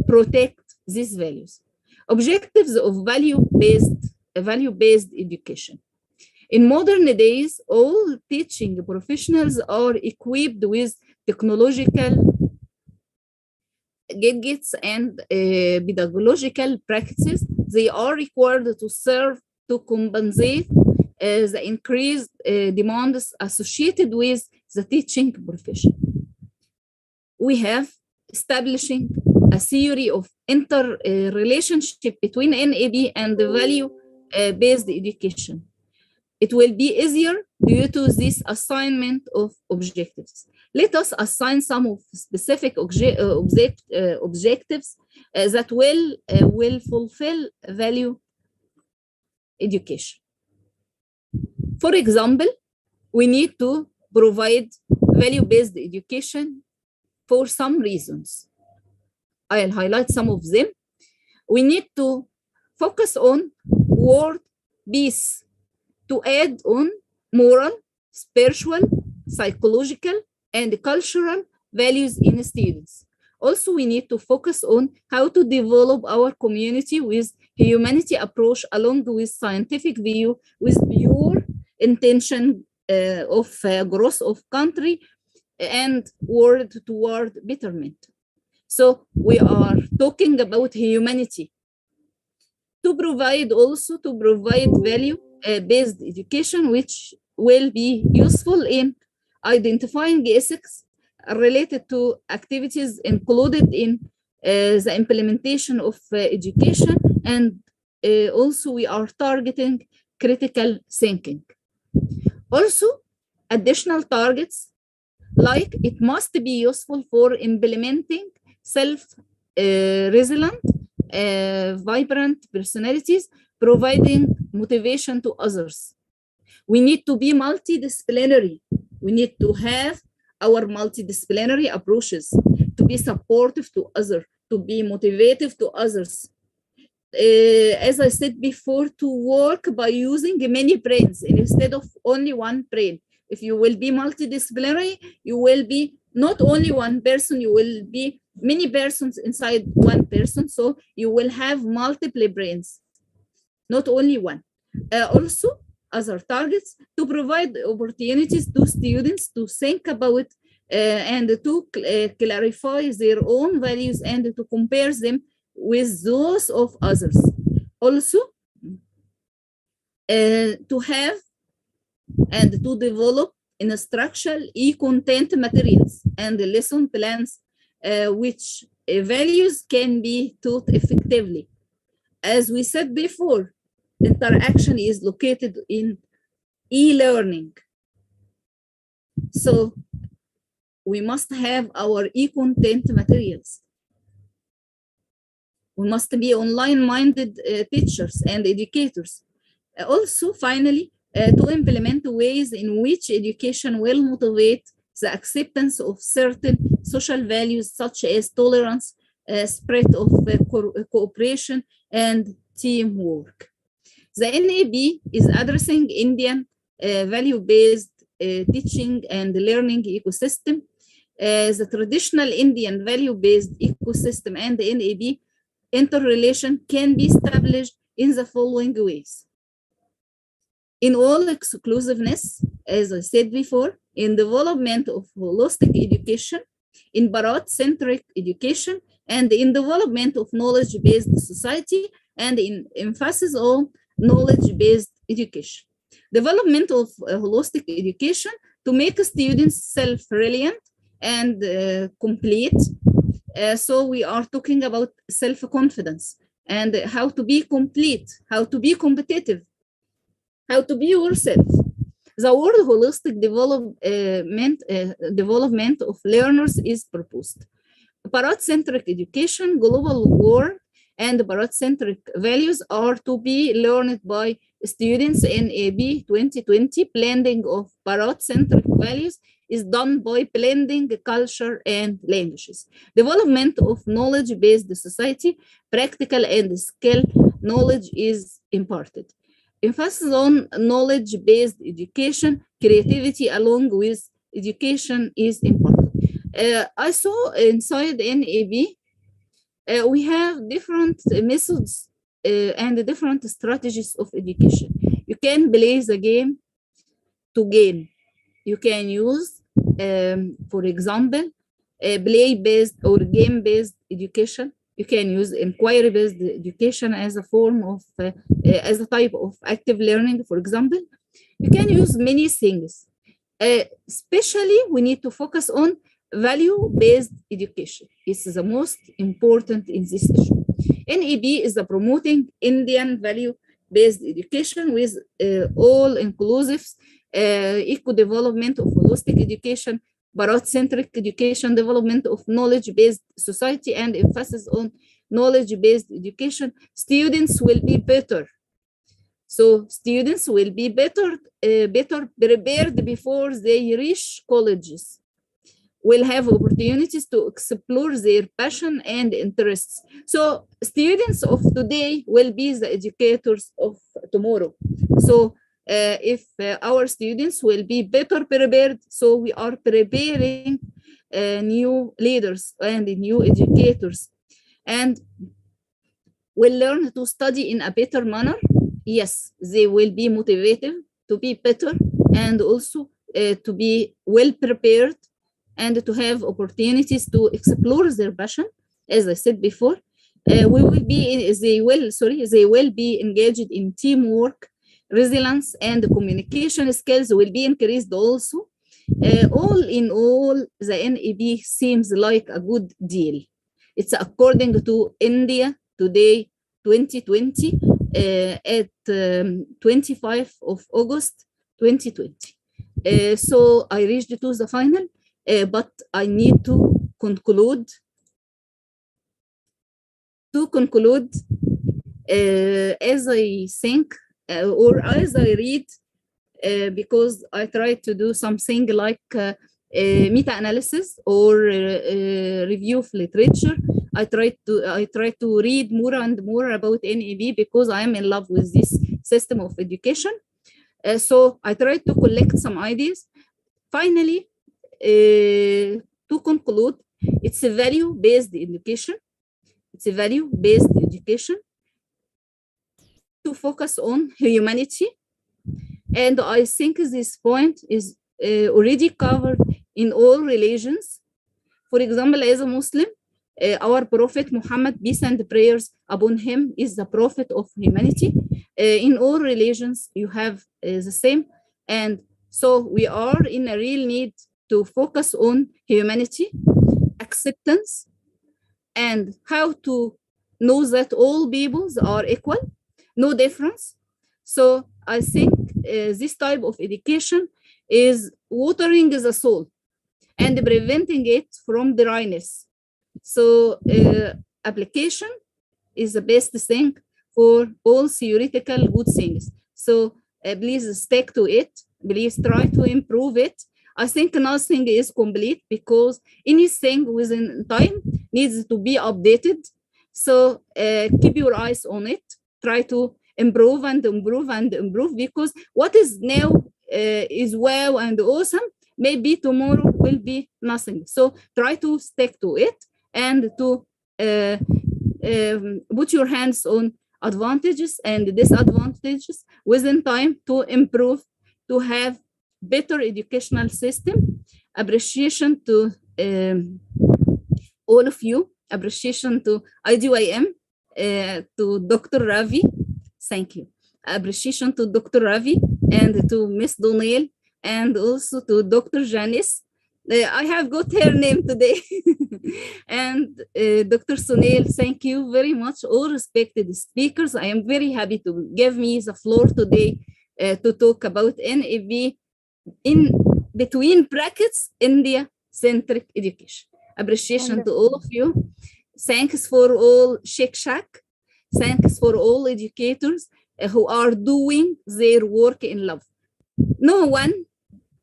protect these values. Objectives of value-based education. In modern days, all teaching professionals are equipped with technological gadgets and pedagogical practices. They are required to serve to compensate the increased demands associated with the teaching profession. We have establishing a theory of interrelationship between NEB and the value-based education. It will be easier due to this assignment of objectives. Let us assign some of specific objectives that will fulfill value education. For example, we need to provide value-based education for some reasons. I'll highlight some of them. We need to focus on world peace, to add on moral, spiritual, psychological, and cultural values in students. Also, we need to focus on how to develop our community with humanity approach along with scientific view, with pure intention of growth of country and world toward betterment. So we are talking about humanity. To provide value-based education, which will be useful in identifying ethics related to activities included in the implementation of education, and also we are targeting critical thinking. Also, additional targets like it must be useful for implementing self-resilient, vibrant personalities, providing motivation to others. We need to be multidisciplinary. We need to have our multidisciplinary approaches to be supportive to others, to be motivative to others. As I said before, to work by using many brains instead of only one brain. If you will be multidisciplinary, you will be not only one person, you will be many persons inside one person. So you will have multiple brains, not only one. Also, other targets to provide opportunities to students to think about and to clarify their own values and to compare them with those of others. Also, to have and to develop instructional e-content materials and lesson plans which values can be taught effectively. As we said before, interaction is located in e-learning. So we must have our e-content materials. We must be online-minded teachers and educators. Also, finally, to implement ways in which education will motivate the acceptance of certain social values such as tolerance, spirit of cooperation, and teamwork. The NEB is addressing Indian value-based teaching and learning ecosystem. The traditional Indian value-based ecosystem and the NEB interrelation can be established in the following ways. in all exclusiveness, as I said before, in development of holistic education, in Bharat-centric education, and in development of knowledge-based society, and in emphasis on knowledge-based education. Development of holistic education to make students self-reliant and complete. So we are talking about self-confidence and how to be complete, how to be competitive, how to be yourself. The word holistic development of learners is proposed. Bharat-centric education, global world, and Bharat-centric values are to be learned by students in AB 2020. Blending of Bharat-centric values is done by blending culture and languages. Development of knowledge-based society, practical and skill knowledge is imparted. Emphasis on knowledge-based education, creativity along with education is important. I saw inside NAB, we have different methods and different strategies of education. You can play the game to gain. You can use, for example, play-based or game-based education. You can use inquiry-based education as a form of, as a type of active learning, for example. You can use many things. Especially, we need to focus on value-based education. It's the most important in this issue. NEB is the promoting Indian value-based education with all inclusive eco-development of holistic education, Bharat-centric education, development of knowledge-based society, and emphasis on knowledge-based education. Students will be better. So students will be better prepared before they reach colleges. Will have opportunities to explore their passion and interests. So students of today will be the educators of tomorrow. So if our students will be better prepared, so we are preparing new leaders and new educators, and will learn to study in a better manner. Yes, they will be motivated to be better and also to be well prepared and to have opportunities to explore their passion. As I said before, they will be engaged in teamwork, resilience, and communication skills will be increased also. All in all, the NEB seems like a good deal. It's according to India Today 2020 at 25 of August 2020. So I reached to the final. But I need to conclude. As I think or as I read, because I try to do something like meta-analysis or review of literature. I try to read more and more about NEB because I am in love with this system of education. So I try to collect some ideas. Finally, to conclude, it's a value-based education. It's a value-based education to focus on humanity. And I think this point is already covered in all religions. For example, as a Muslim, our Prophet Muhammad, peace and prayers upon him, is the prophet of humanity. In all religions, you have the same. And so we are in a real need to focus on humanity, acceptance, and how to know that all peoples are equal, no difference. So I think this type of education is watering the soul and preventing it from dryness. So application is the best thing for all theoretical good things. So please stick to it. Please try to improve it. I think nothing is complete because anything within time needs to be updated. So keep your eyes on it. Try to improve and improve and improve, because what is now is wow and awesome, maybe tomorrow will be nothing. So try to stick to it and to put your hands on advantages and disadvantages within time to improve, to have better educational system. Appreciation to all of you. Appreciation to IDYM, to Dr. Ravi. Thank you. Appreciation to Dr. Ravi and to Miss Donnell and also to Dr. Janice. I have got her name today. And Dr. Sunil, thank you very much. All respected speakers, I am very happy to give me the floor today to talk about NEP in between brackets, India-Centric Education. Appreciation to all of you. Thanks for all Shake Shack. Thanks for all educators who are doing their work in love. No one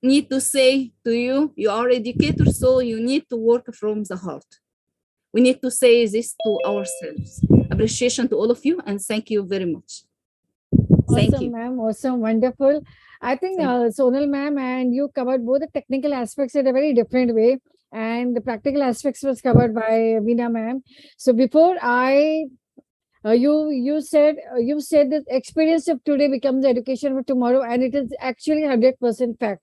need to say to you, you are educators, so you need to work from the heart. We need to say this to ourselves. Appreciation to all of you, and thank you very much. Thank Awesome, you. ma'am. Awesome. Wonderful. I think Sonal ma'am and you covered both the technical aspects in a very different way, and the practical aspects was covered by Veena ma'am. So before you said that experience of today becomes education for tomorrow, and it is actually 100% fact.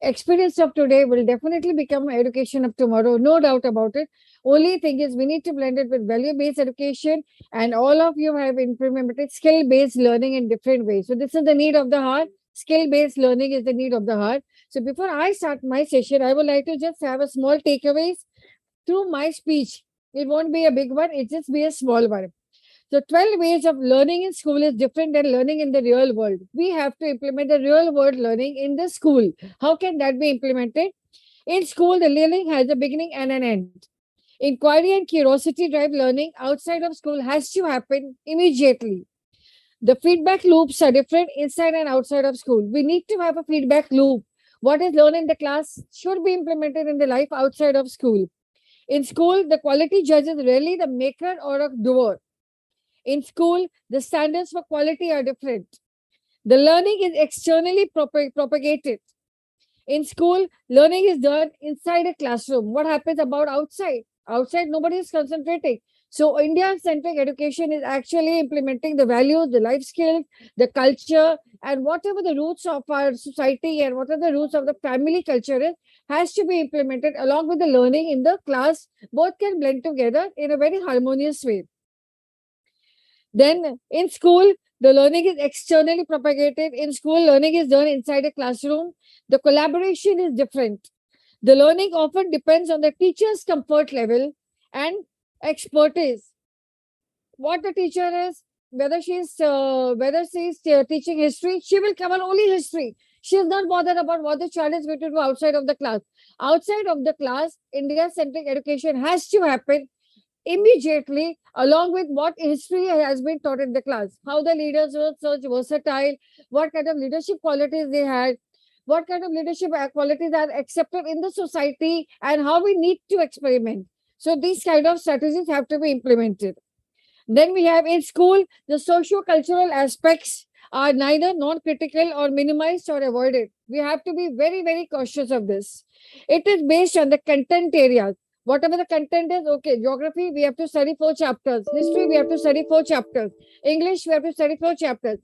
Experience of today will definitely become education of tomorrow, no doubt about it. Only thing is we need to blend it with value-based education, and all of you have implemented skill-based learning in different ways. So this is the need of the heart. Skill-based learning is the need of the heart. So before I start my session, I would like to just have a small takeaways through my speech. It won't be a big one, it just be a small one. So 12 ways of learning in school is different than learning in the real world. We have to implement the real world learning in the school. How can that be implemented? In school, the learning has a beginning and an end. Inquiry and curiosity drive learning outside of school has to happen immediately. The feedback loops are different inside and outside of school. We need to have a feedback loop. What is learned in the class should be implemented in the life outside of school. In school, the quality judge is rarely the maker or a doer. In school, the standards for quality are different. The learning is externally propagated. In school, learning is done inside a classroom. What happens about outside? Outside, nobody is concentrating. So, India-centric education is actually implementing the values, the life skills, the culture, and whatever the roots of our society and what are the roots of the family culture is, has to be implemented along with the learning in the class. Both can blend together in a very harmonious way. Then in school, the learning is externally propagated. In school, learning is done inside a classroom. The collaboration is different. The learning often depends on the teacher's comfort level and expertise. What the teacher is, whether she's teaching history, she will cover only history. She is not bothered about what the child is going to do outside of the class. Outside of the class, India-centric education has to happen immediately, along with what history has been taught in the class, how the leaders were such versatile, what kind of leadership qualities they had, what kind of leadership qualities are accepted in the society, and how we need to experiment. So these kind of strategies have to be implemented. Then we have in school, the socio-cultural aspects are neither non-critical or minimized or avoided. We have to be very, very cautious of this. It is based on the content areas. Whatever the content is, okay, geography, we have to study 4 chapters. History, we have to study 4 chapters. English, we have to study 4 chapters.